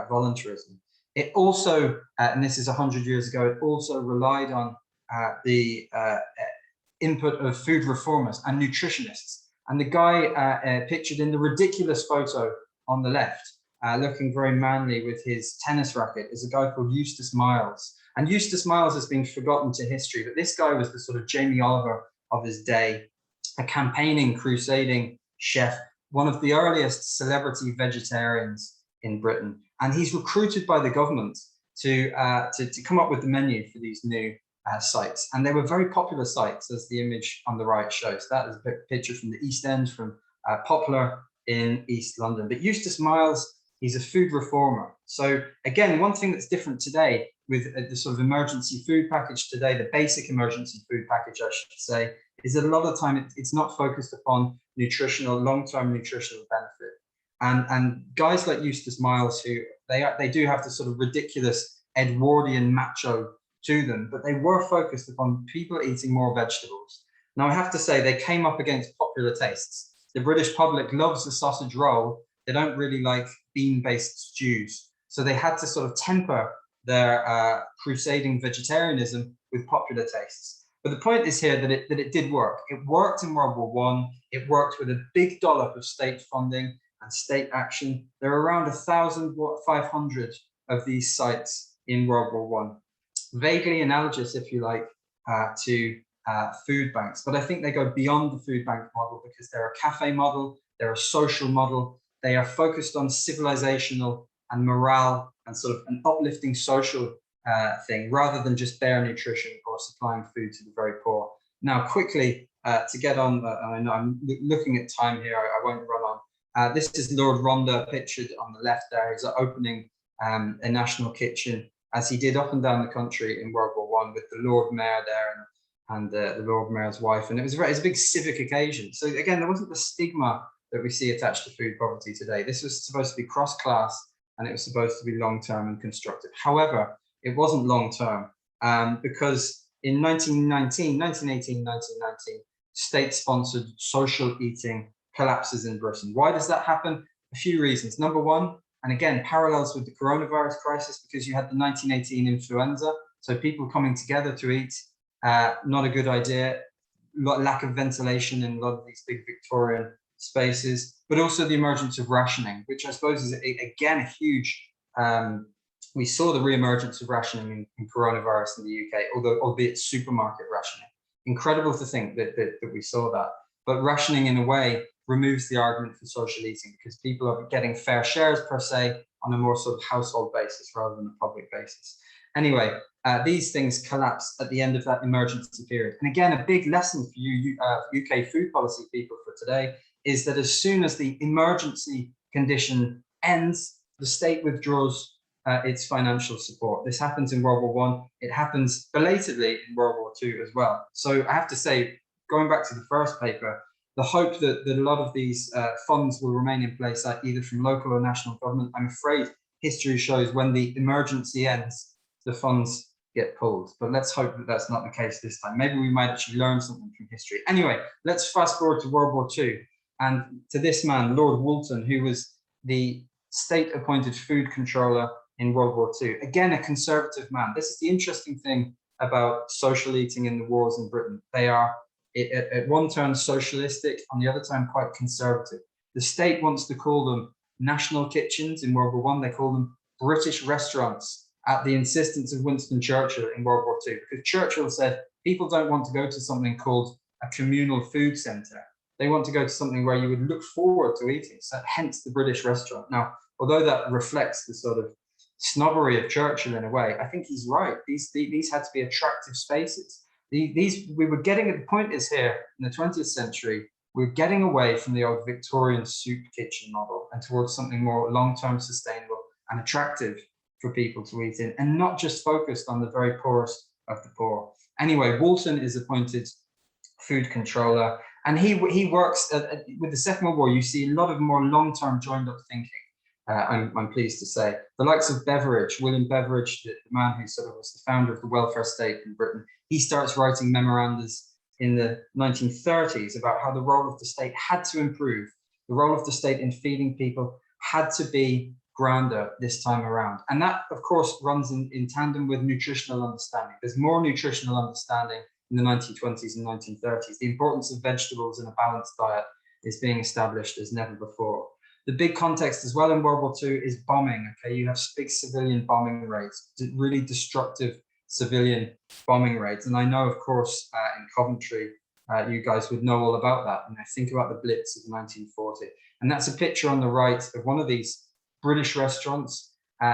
voluntarism. It also, and this is 100 years ago, it also relied on the input of food reformers and nutritionists. And the guy pictured in the ridiculous photo on the left, looking very manly with his tennis racket, is a guy called Eustace Miles. And Eustace Miles has been forgotten to history, but this guy was the sort of Jamie Oliver of his day, a campaigning, crusading chef, one of the earliest celebrity vegetarians in Britain. And he's recruited by the government to come up with the menu for these new sites. And they were very popular sites, as the image on the right shows. That is a picture from the East End, from Poplar in East London. But Eustace Miles, he's a food reformer. So again, one thing that's different today with the sort of emergency food package today, the basic emergency food package, I should say, is that a lot of the time it's not focused upon nutritional, long-term nutritional benefit. And guys like Eustace Miles, who they do have the sort of ridiculous Edwardian macho to them, but they were focused upon people eating more vegetables. Now, I have to say, they came up against popular tastes. The British public loves the sausage roll. They don't really like bean-based stews. So they had to sort of temper their crusading vegetarianism with popular tastes. But the point is here that it did work. It worked in World War I. It worked with a big dollop of state funding and state action. There are around 1,500 of these sites in World War I. Vaguely analogous, if you like, to food banks. But I think they go beyond the food bank model, because they're a cafe model, they're a social model, they are focused on civilizational and morale and sort of an uplifting social thing, rather than just bare nutrition or supplying food to the very poor. Now, quickly, to get on, I know I'm looking at time here, I won't run on. This is Lord Ranta pictured on the left there. He's opening a national kitchen, as he did up and down the country in World War I, with the Lord Mayor there and the Lord Mayor's wife. And it was a big civic occasion. So again, there wasn't the stigma that we see attached to food poverty today. This was supposed to be cross-class, and it was supposed to be long-term and constructive. However, it wasn't long-term because in 1918, 1919, state-sponsored social eating collapses in Britain. Why does that happen? A few reasons. Number one, and again, parallels with the coronavirus crisis, because you had the 1918 influenza. So people coming together to eat, not a good idea. Lack of ventilation in a lot of these big Victorian spaces, but also the emergence of rationing, which I suppose is, again, a huge, we saw the re-emergence of rationing in coronavirus in the UK, albeit supermarket rationing. Incredible to think that we saw that. But rationing, in a way, removes the argument for social eating, because people are getting fair shares per se on a more sort of household basis rather than a public basis. Anyway, these things collapse at the end of that emergency period. And again, a big lesson for you UK food policy people for today is that as soon as the emergency condition ends, the state withdraws its financial support. This happens in World War I. It happens belatedly in World War II as well. So I have to say, going back to the first paper, the hope that a lot of these funds will remain in place, either from local or national government, I'm afraid history shows when the emergency ends, the funds get pulled. But let's hope that that's not the case this time. Maybe we might actually learn something from history. Anyway, let's fast forward to World War II and to this man, Lord Woolton, who was the state-appointed food controller in World War II. Again, a conservative man. This is the interesting thing about social eating in the wars in Britain. They are at one turn socialistic, on the other turn quite conservative. The state wants to call them national kitchens in World War I. They call them British restaurants at the insistence of Winston Churchill in World War II, because Churchill said people don't want to go to something called a communal food centre. They want to go to something where you would look forward to eating, so hence the British restaurant. Now, although that reflects the sort of snobbery of Churchill in a way, I think he's right. These had to be attractive spaces. We were getting, the point is here, in the 20th century, we're getting away from the old Victorian soup kitchen model and towards something more long-term sustainable and attractive for people to eat in, and not just focused on the very poorest of the poor. Anyway, Woolton is appointed food controller, And he works with the Second World War. You see a lot of more long-term joined-up thinking. I'm pleased to say the likes of Beveridge, William Beveridge, the man who sort of was the founder of the welfare state in Britain. He starts writing memorandas in the 1930s about how the role of the state had to improve. The role of the state in feeding people had to be grander this time around. And that, of course, runs in tandem with nutritional understanding. There's more nutritional understanding in the 1920s and 1930s. The importance of vegetables in a balanced diet is being established as never before. The big context as well in World War II is bombing. Okay, you have big civilian bombing rates, really destructive civilian bombing rates. And I know, of course, in Coventry, you guys would know all about that. And I think about the Blitz of 1940. And that's a picture on the right of one of these British restaurants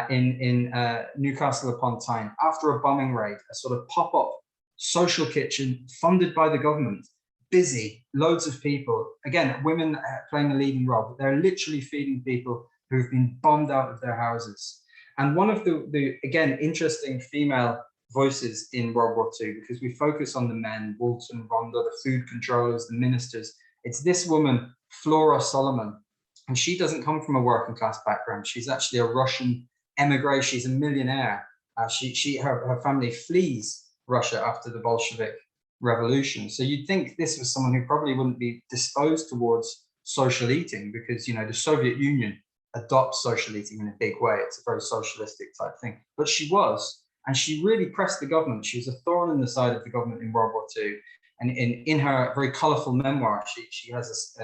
in Newcastle upon Tyne. After a bombing raid, a sort of pop-up social kitchen funded by the government, busy, loads of people. Again, women playing a leading role, but they're literally feeding people who've been bombed out of their houses. And one of the again, interesting female voices in World War II, because we focus on the men, Walton, Ranta, the food controllers, the ministers. It's this woman, Flora Solomon, and she doesn't come from a working class background. She's actually a Russian emigre. She's a millionaire. Her family flees Russia after the Bolshevik Revolution. So you'd think this was someone who probably wouldn't be disposed towards social eating, because, you know, the Soviet Union adopts social eating in a big way. It's a very socialistic type thing. But she was, and she really pressed the government. She was a thorn in the side of the government in World War II. And in her very colourful memoir, she has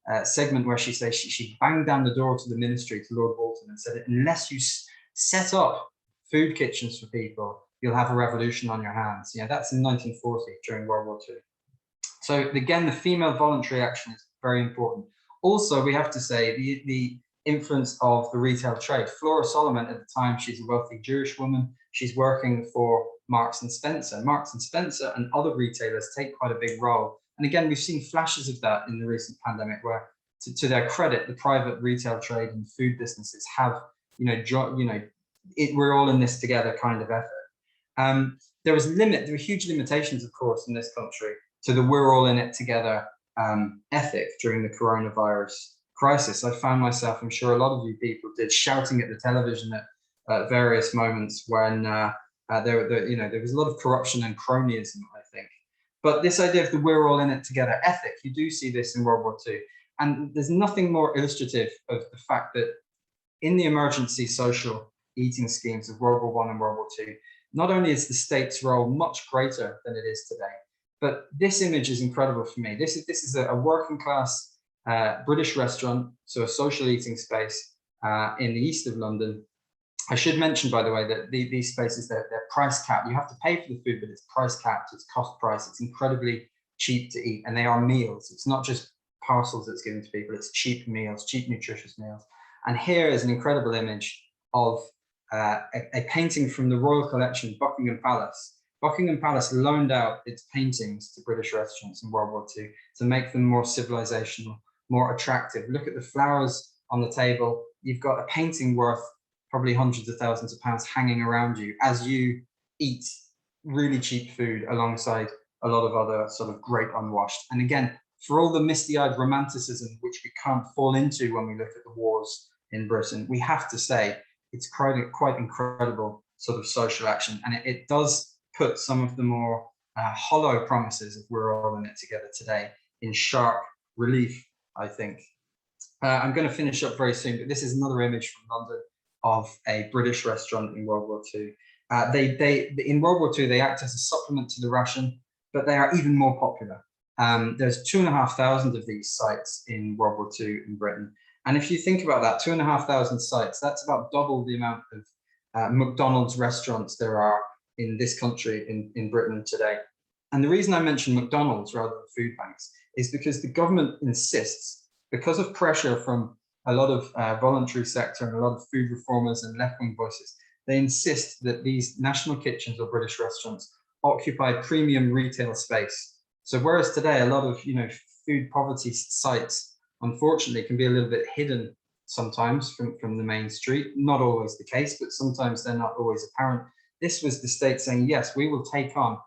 a segment where she says she banged down the door to the ministry, to Lord Walton, and said, unless you set up food kitchens for people, you'll have a revolution on your hands. Yeah, that's in 1940 during World War II. So again, the female voluntary action is very important. Also, we have to say the influence of the retail trade. Flora Solomon, at the time, she's a wealthy Jewish woman. She's working for Marks and Spencer. Marks and Spencer and other retailers take quite a big role. And again, we've seen flashes of that in the recent pandemic, where, to their credit, the private retail trade and food businesses have, we're all in this together kind of effort. There were huge limitations, of course, in this country to the we're all in it together ethic during the coronavirus crisis. I found myself, I'm sure a lot of you people did, shouting at the television at various moments when there was a lot of corruption and cronyism, I think. But this idea of the we're all in it together ethic, you do see this in World War II. And there's nothing more illustrative of the fact that in the emergency social eating schemes of World War I and World War II, not only is the state's role much greater than it is today, but this image is incredible for me. This is a working class British restaurant, so a social eating space in the east of London. I should mention, by the way, that these spaces, they're price capped. You have to pay for the food, but it's price capped, it's cost price, it's incredibly cheap to eat, and they are meals. It's not just parcels that's given to people, it's cheap meals, cheap nutritious meals. And here is an incredible image of a painting from the Royal Collection, Buckingham Palace. Buckingham Palace loaned out its paintings to British restaurants in World War II to make them more civilizational, more attractive. Look at the flowers on the table. You've got a painting worth probably hundreds of thousands of pounds hanging around you as you eat really cheap food alongside a lot of other sort of great unwashed. And again, for all the misty-eyed romanticism which we can't fall into when we look at the wars in Britain, we have to say it's quite incredible sort of social action. And it does put some of the more hollow promises of we're all in it together today in sharp relief, I think. I'm going to finish up very soon, but this is another image from London of a British restaurant in World War II. In World War II, they act as a supplement to the ration, but they are even more popular. There's 2,500 of these sites in World War II in Britain. And if you think about that, 2,500 sites, that's about double the amount of McDonald's restaurants there are in this country, in Britain today. And the reason I mention McDonald's rather than food banks is because the government insists, because of pressure from a lot of voluntary sector and a lot of food reformers and left-wing voices, they insist that these national kitchens or British restaurants occupy premium retail space. So whereas today a lot of food poverty sites, unfortunately, can be a little bit hidden sometimes from the main street, not always the case, but sometimes they're not always apparent. This was the state saying, yes, we will take on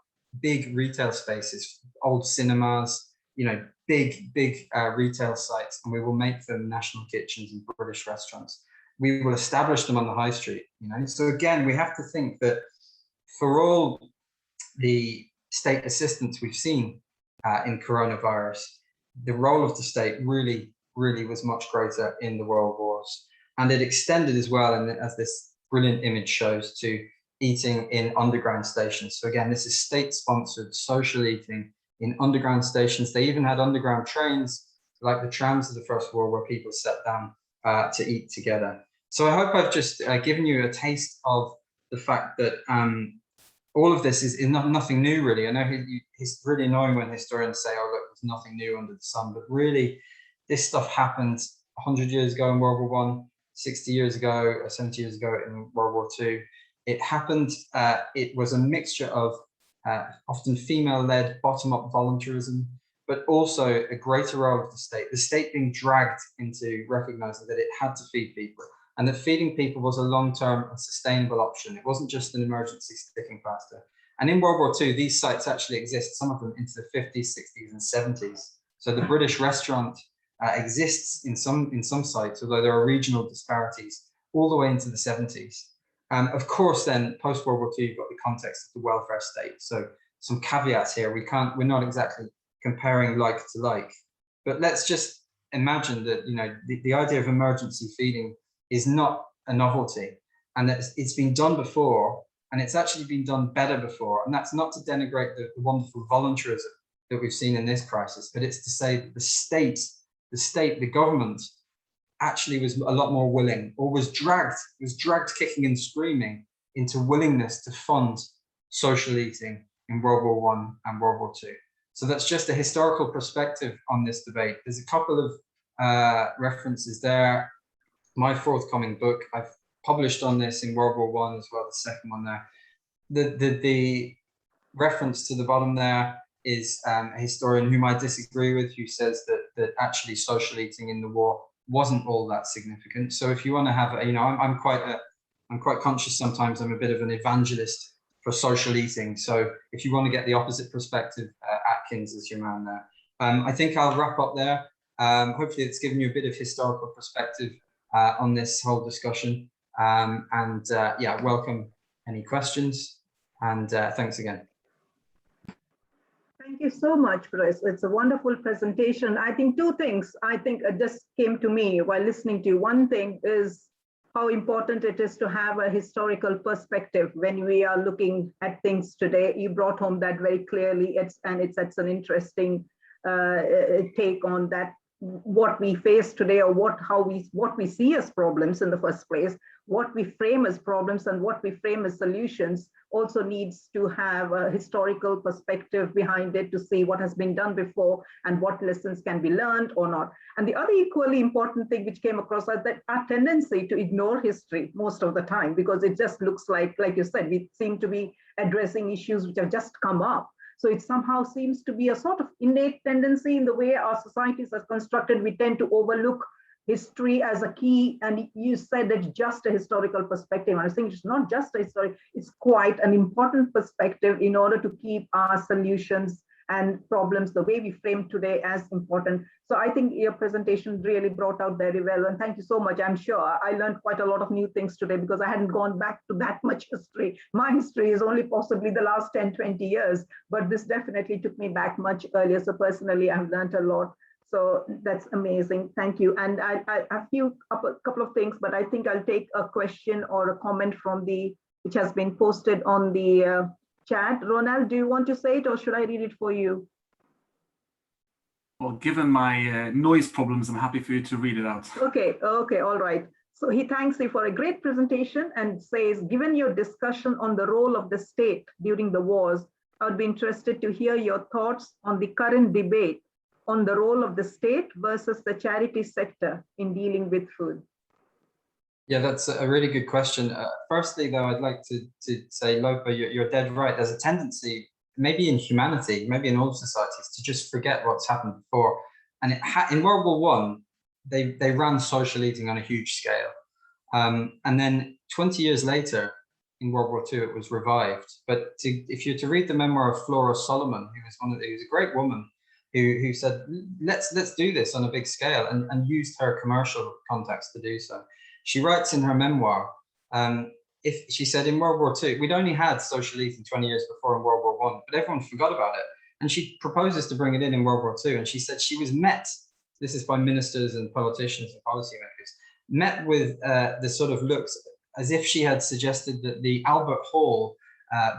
big retail spaces, old cinemas, big big retail sites, and we will make them national kitchens and British restaurants. We will establish them on the high street, you know. So again, we have to think that for all the state assistance we've seen in coronavirus, the role of the state really was much greater in the world wars. And it extended as well, and as this brilliant image shows, to eating in underground stations. So again, this is state-sponsored social eating in underground stations. They even had underground trains, like the trams of the First World, where people sat down to eat together. So I hope I've just given you a taste of the fact that all of this is nothing new, really. I know it's really annoying when historians say, oh, look, there's nothing new under the sun, but really this stuff happened 100 years ago in World War One, 60 years ago, 70 years ago in World War II. It happened, it was a mixture of often female-led bottom-up voluntarism, but also a greater role of the state being dragged into recognizing that it had to feed people, and that feeding people was a long-term and sustainable option. It wasn't just an emergency sticking plaster. And in World War II, these sites actually exist, some of them into the 50s, 60s, and 70s. So the British restaurant exists in some sites, although there are regional disparities all the way into the 70s. Of course, then post-World War II, you've got the context of the welfare state. So some caveats here. We're not exactly comparing like to like, but let's just imagine that, you know, the idea of emergency feeding is not a novelty, and that it's been done before, and it's actually been done better before. And that's not to denigrate the wonderful voluntarism that we've seen in this crisis, but it's to say that the government actually was a lot more willing, or was dragged kicking and screaming into willingness to fund social eating in World War One and World War II. So that's just a historical perspective on this debate. There's a couple of references there. My forthcoming book, I've published on this in World War One as well, the second one there. The reference to the bottom there is a historian whom I disagree with, who says that actually social eating in the war wasn't all that significant. So if you want to have, you know, I'm quite conscious sometimes. I'm a bit of an evangelist for social eating. So if you want to get the opposite perspective, Atkins is your man there. I think I'll wrap up there. Hopefully it's given you a bit of historical perspective on this whole discussion. Yeah, welcome any questions, and thanks again. Thank you so much, Chris. It's a wonderful presentation. I think two things just came to me while listening to you. One thing is how important it is to have a historical perspective when we are looking at things today. You brought home that very clearly, it's an interesting take on that, what we face today, or what we see as problems in the first place, what we frame as problems and what we frame as solutions also needs to have a historical perspective behind it to see what has been done before and what lessons can be learned or not. And the other equally important thing which came across is that our tendency to ignore history most of the time, because it just looks like you said, we seem to be addressing issues which have just come up. So it somehow seems to be a sort of innate tendency in the way our societies are constructed. We tend to overlook history as a key, and you said that just a historical perspective. I think it's not just a history, it's quite an important perspective in order to keep our solutions and problems the way we frame today as important. So I think your presentation really brought out very well, and thank you so much. I'm sure I learned quite a lot of new things today because I hadn't gone back to that much history. My history is only possibly the last 10, 20 years, but this definitely took me back much earlier. So personally, I've learned a lot. So that's amazing. Thank you. And I a couple of things, but I think I'll take a question or a comment from which has been posted on the chat. Ronald, do you want to say it, or should I read it for you? Well, given my noise problems, I'm happy for you to read it out. Okay, all right. So he thanks you for a great presentation and says, given your discussion on the role of the state during the wars, I would be interested to hear your thoughts on the current debate on the role of the state versus the charity sector in dealing with food. Yeah, that's a really good question. Firstly, though, I'd like to say, Lopa, you're dead right. There's a tendency, maybe in humanity, maybe in all societies, to just forget what's happened before. And in World War One, they ran social eating on a huge scale. And then 20 years later, in World War II, it was revived. But if you're to read the memoir of Flora Solomon, who was a great woman, who said, let's do this on a big scale, and used her commercial contacts to do so. She writes in her memoir, if she said in World War II, we'd only had social eating 20 years before in World War I, but everyone forgot about it. And she proposes to bring it in World War II. And she said she was met, this is by ministers and politicians and policymakers, met with the sort of looks as if she had suggested that the Albert Hall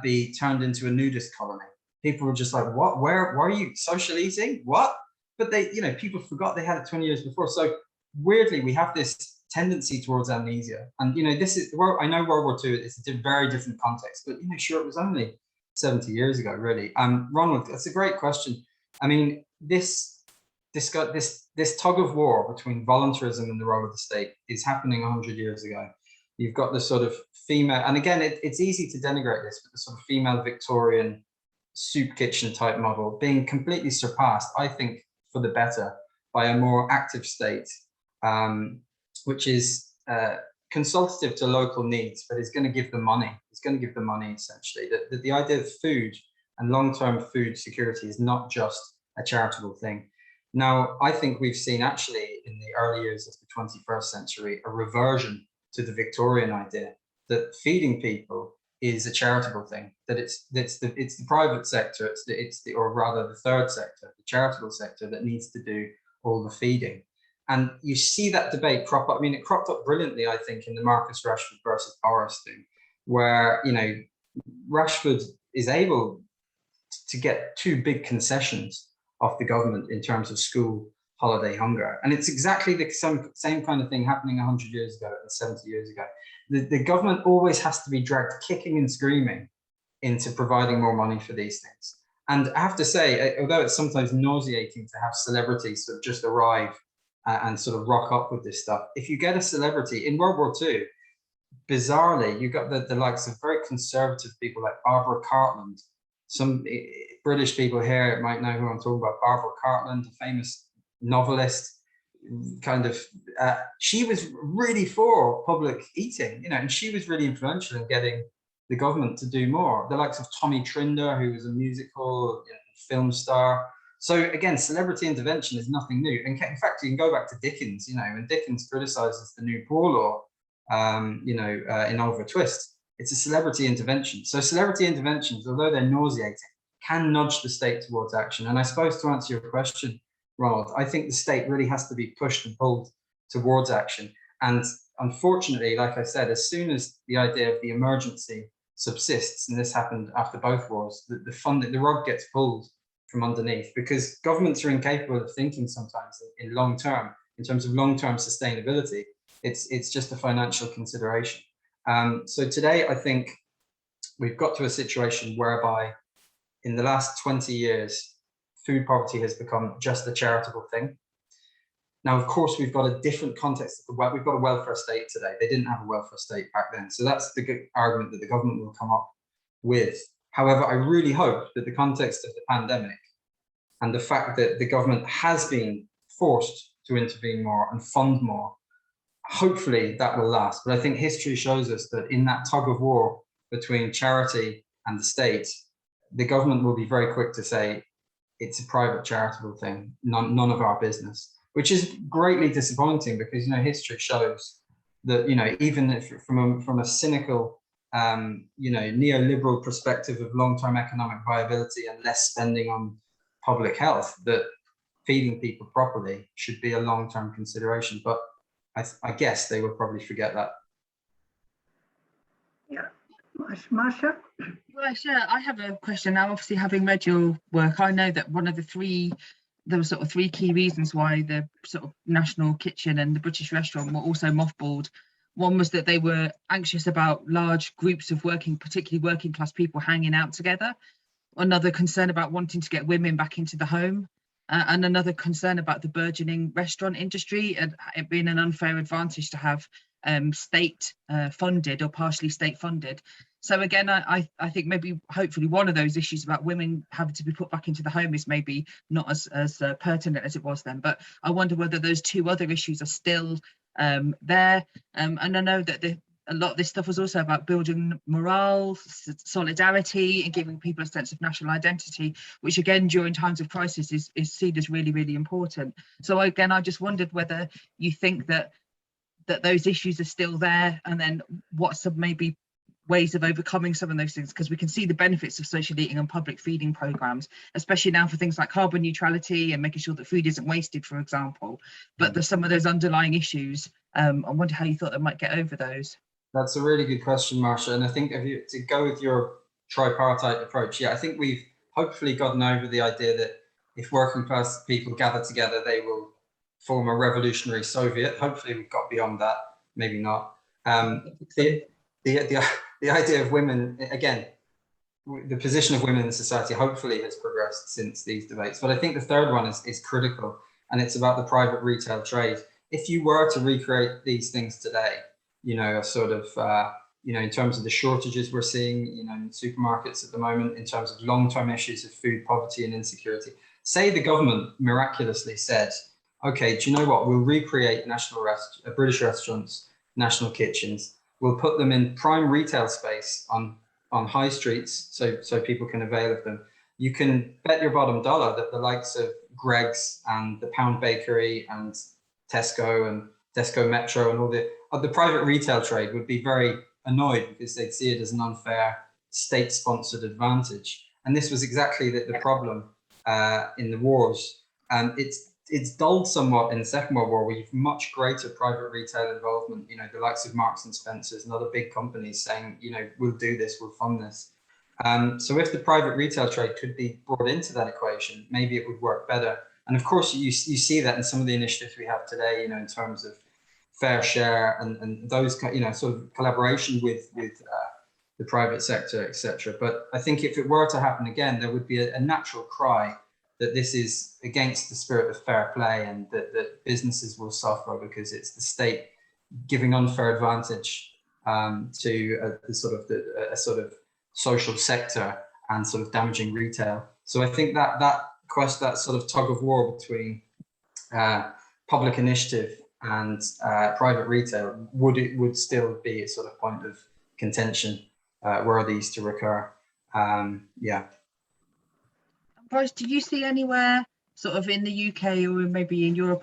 be turned into a nudist colony. People were just like, what, where are you social eating? What? But they, you know, people forgot they had it 20 years before. So weirdly, we have this tendency towards amnesia. And, you know, this is, well, I know World War II is a very different context, but, you know, sure, it was only 70 years ago, really. Ronald, that's a great question. I mean, this tug of war between voluntarism and the role of the state is happening 100 years ago. You've got the sort of female, and again, it's easy to denigrate this, but the sort of female Victorian soup kitchen type model being completely surpassed, I think, for the better by a more active state, which is consultative to local needs, but is going to give them money. It's going to give them money, essentially. That the idea of food and long-term food security is not just a charitable thing. Now, I think we've seen actually in the early years of the 21st century a reversion to the Victorian idea that feeding people is a charitable thing, that it's the private sector, or rather the third sector, the charitable sector, that needs to do all the feeding. And you see that debate crop up. I mean, it cropped up brilliantly, I think, in the Marcus Rashford versus Boris thing, where, you know, Rashford is able to get two big concessions off the government in terms of school holiday hunger. And it's exactly the same kind of thing happening 100 years ago and 70 years ago. The government always has to be dragged kicking and screaming into providing more money for these things. And I have to say, although it's sometimes nauseating to have celebrities sort of just arrive and sort of rock up with this stuff, if you get a celebrity in World War II, bizarrely, you got the likes of very conservative people like Barbara Cartland. Some British people here might know who I'm talking about. Barbara Cartland, a famous novelist, kind of, she was really for public eating, you know, and she was really influential in getting the government to do more. The likes of Tommy Trinder, who was a musical film star. So again, celebrity intervention is nothing new. And in fact, you can go back to Dickens, you know, when Dickens criticizes the New Poor Law, you know, in Oliver Twist, it's a celebrity intervention. So celebrity interventions, although they're nauseating, can nudge the state towards action. And I suppose to answer your question, Ronald, I think the state really has to be pushed and pulled towards action. And unfortunately, like I said, as soon as the idea of the emergency subsists, and this happened after both wars, the rug gets pulled from underneath, because governments are incapable of thinking sometimes in long term, in terms of long-term sustainability. It's just a financial consideration. So today, I think we've got to a situation whereby in the last 20 years, food poverty has become just a charitable thing. Now, of course, we've got a different context. We've got a welfare state today. They didn't have a welfare state back then. So that's the good argument that the government will come up with. However, I really hope that the context of the pandemic and the fact that the government has been forced to intervene more and fund more, hopefully that will last. But I think history shows us that in that tug of war between charity and the state, the government will be very quick to say it's a private charitable thing, none of our business, which is greatly disappointing, because, you know, history shows that, you know, even if from a cynical, you know, neoliberal perspective of long-term economic viability and less spending on public health, that feeding people properly should be a long-term consideration. But I guess they will probably forget that. Yeah, Marsha? Right, yeah, I have a question now. Obviously, having read your work, I know that one of there were sort of three key reasons why the sort of National Kitchen and the British Restaurant were also mothballed. One was that they were anxious about large groups of particularly working class people hanging out together. Another concern about wanting to get women back into the home. And another concern about the burgeoning restaurant industry and it being an unfair advantage to have state funded or partially state funded. So again, I think maybe hopefully one of those issues about women having to be put back into the home is maybe not as pertinent as it was then. But I wonder whether those two other issues are still there. And I know that a lot of this stuff was also about building morale, solidarity, and giving people a sense of national identity, which again during times of crisis is seen as really, really important. So again, I just wondered whether you think that those issues are still there, and then what's some maybe ways of overcoming some of those things, because we can see the benefits of social eating and public feeding programs, especially now for things like carbon neutrality and making sure that food isn't wasted, for example. But there's some of those underlying issues. I wonder how you thought they might get over those. That's a really good question, Marsha. And I think if you to go with your tripartite approach, yeah, I think we've hopefully gotten over the idea that if working class people gather together, they will form a revolutionary Soviet. Hopefully we've got beyond that, maybe not. The idea of women, again, the position of women in society hopefully has progressed since these debates. But I think the third one is critical, and it's about the private retail trade. If you were to recreate these things today, you know, a sort of, you know, in terms of the shortages we're seeing, you know, in supermarkets at the moment, in terms of long-term issues of food poverty and insecurity, say the government miraculously said, okay, do you know what, we'll recreate British restaurants, national kitchens, we'll put them in prime retail space on high streets so people can avail of them. You can bet your bottom dollar that the likes of Greggs and the Pound Bakery and Tesco and Tesco Metro and all the private retail trade would be very annoyed because they'd see it as an unfair state-sponsored advantage. And this was exactly the problem in the wars. And it's dulled somewhat in the Second World War, where you've much greater private retail involvement, you know, the likes of Marks and Spencer's and other big companies saying, you know, we'll do this, we'll fund this. So if the private retail trade could be brought into that equation, maybe it would work better. And of course, you see that in some of the initiatives we have today, you know, in terms of fair share and those, you know, sort of collaboration with the private sector, etc. But I think if it were to happen again, there would be a natural cry that this is against the spirit of fair play, and that businesses will suffer because it's the state giving unfair advantage to a sort of social sector and sort of damaging retail. So I think that sort of tug of war between public initiative and private retail would still be a sort of point of contention were these to recur. Yeah. Bryce, do you see anywhere sort of in the UK or maybe in Europe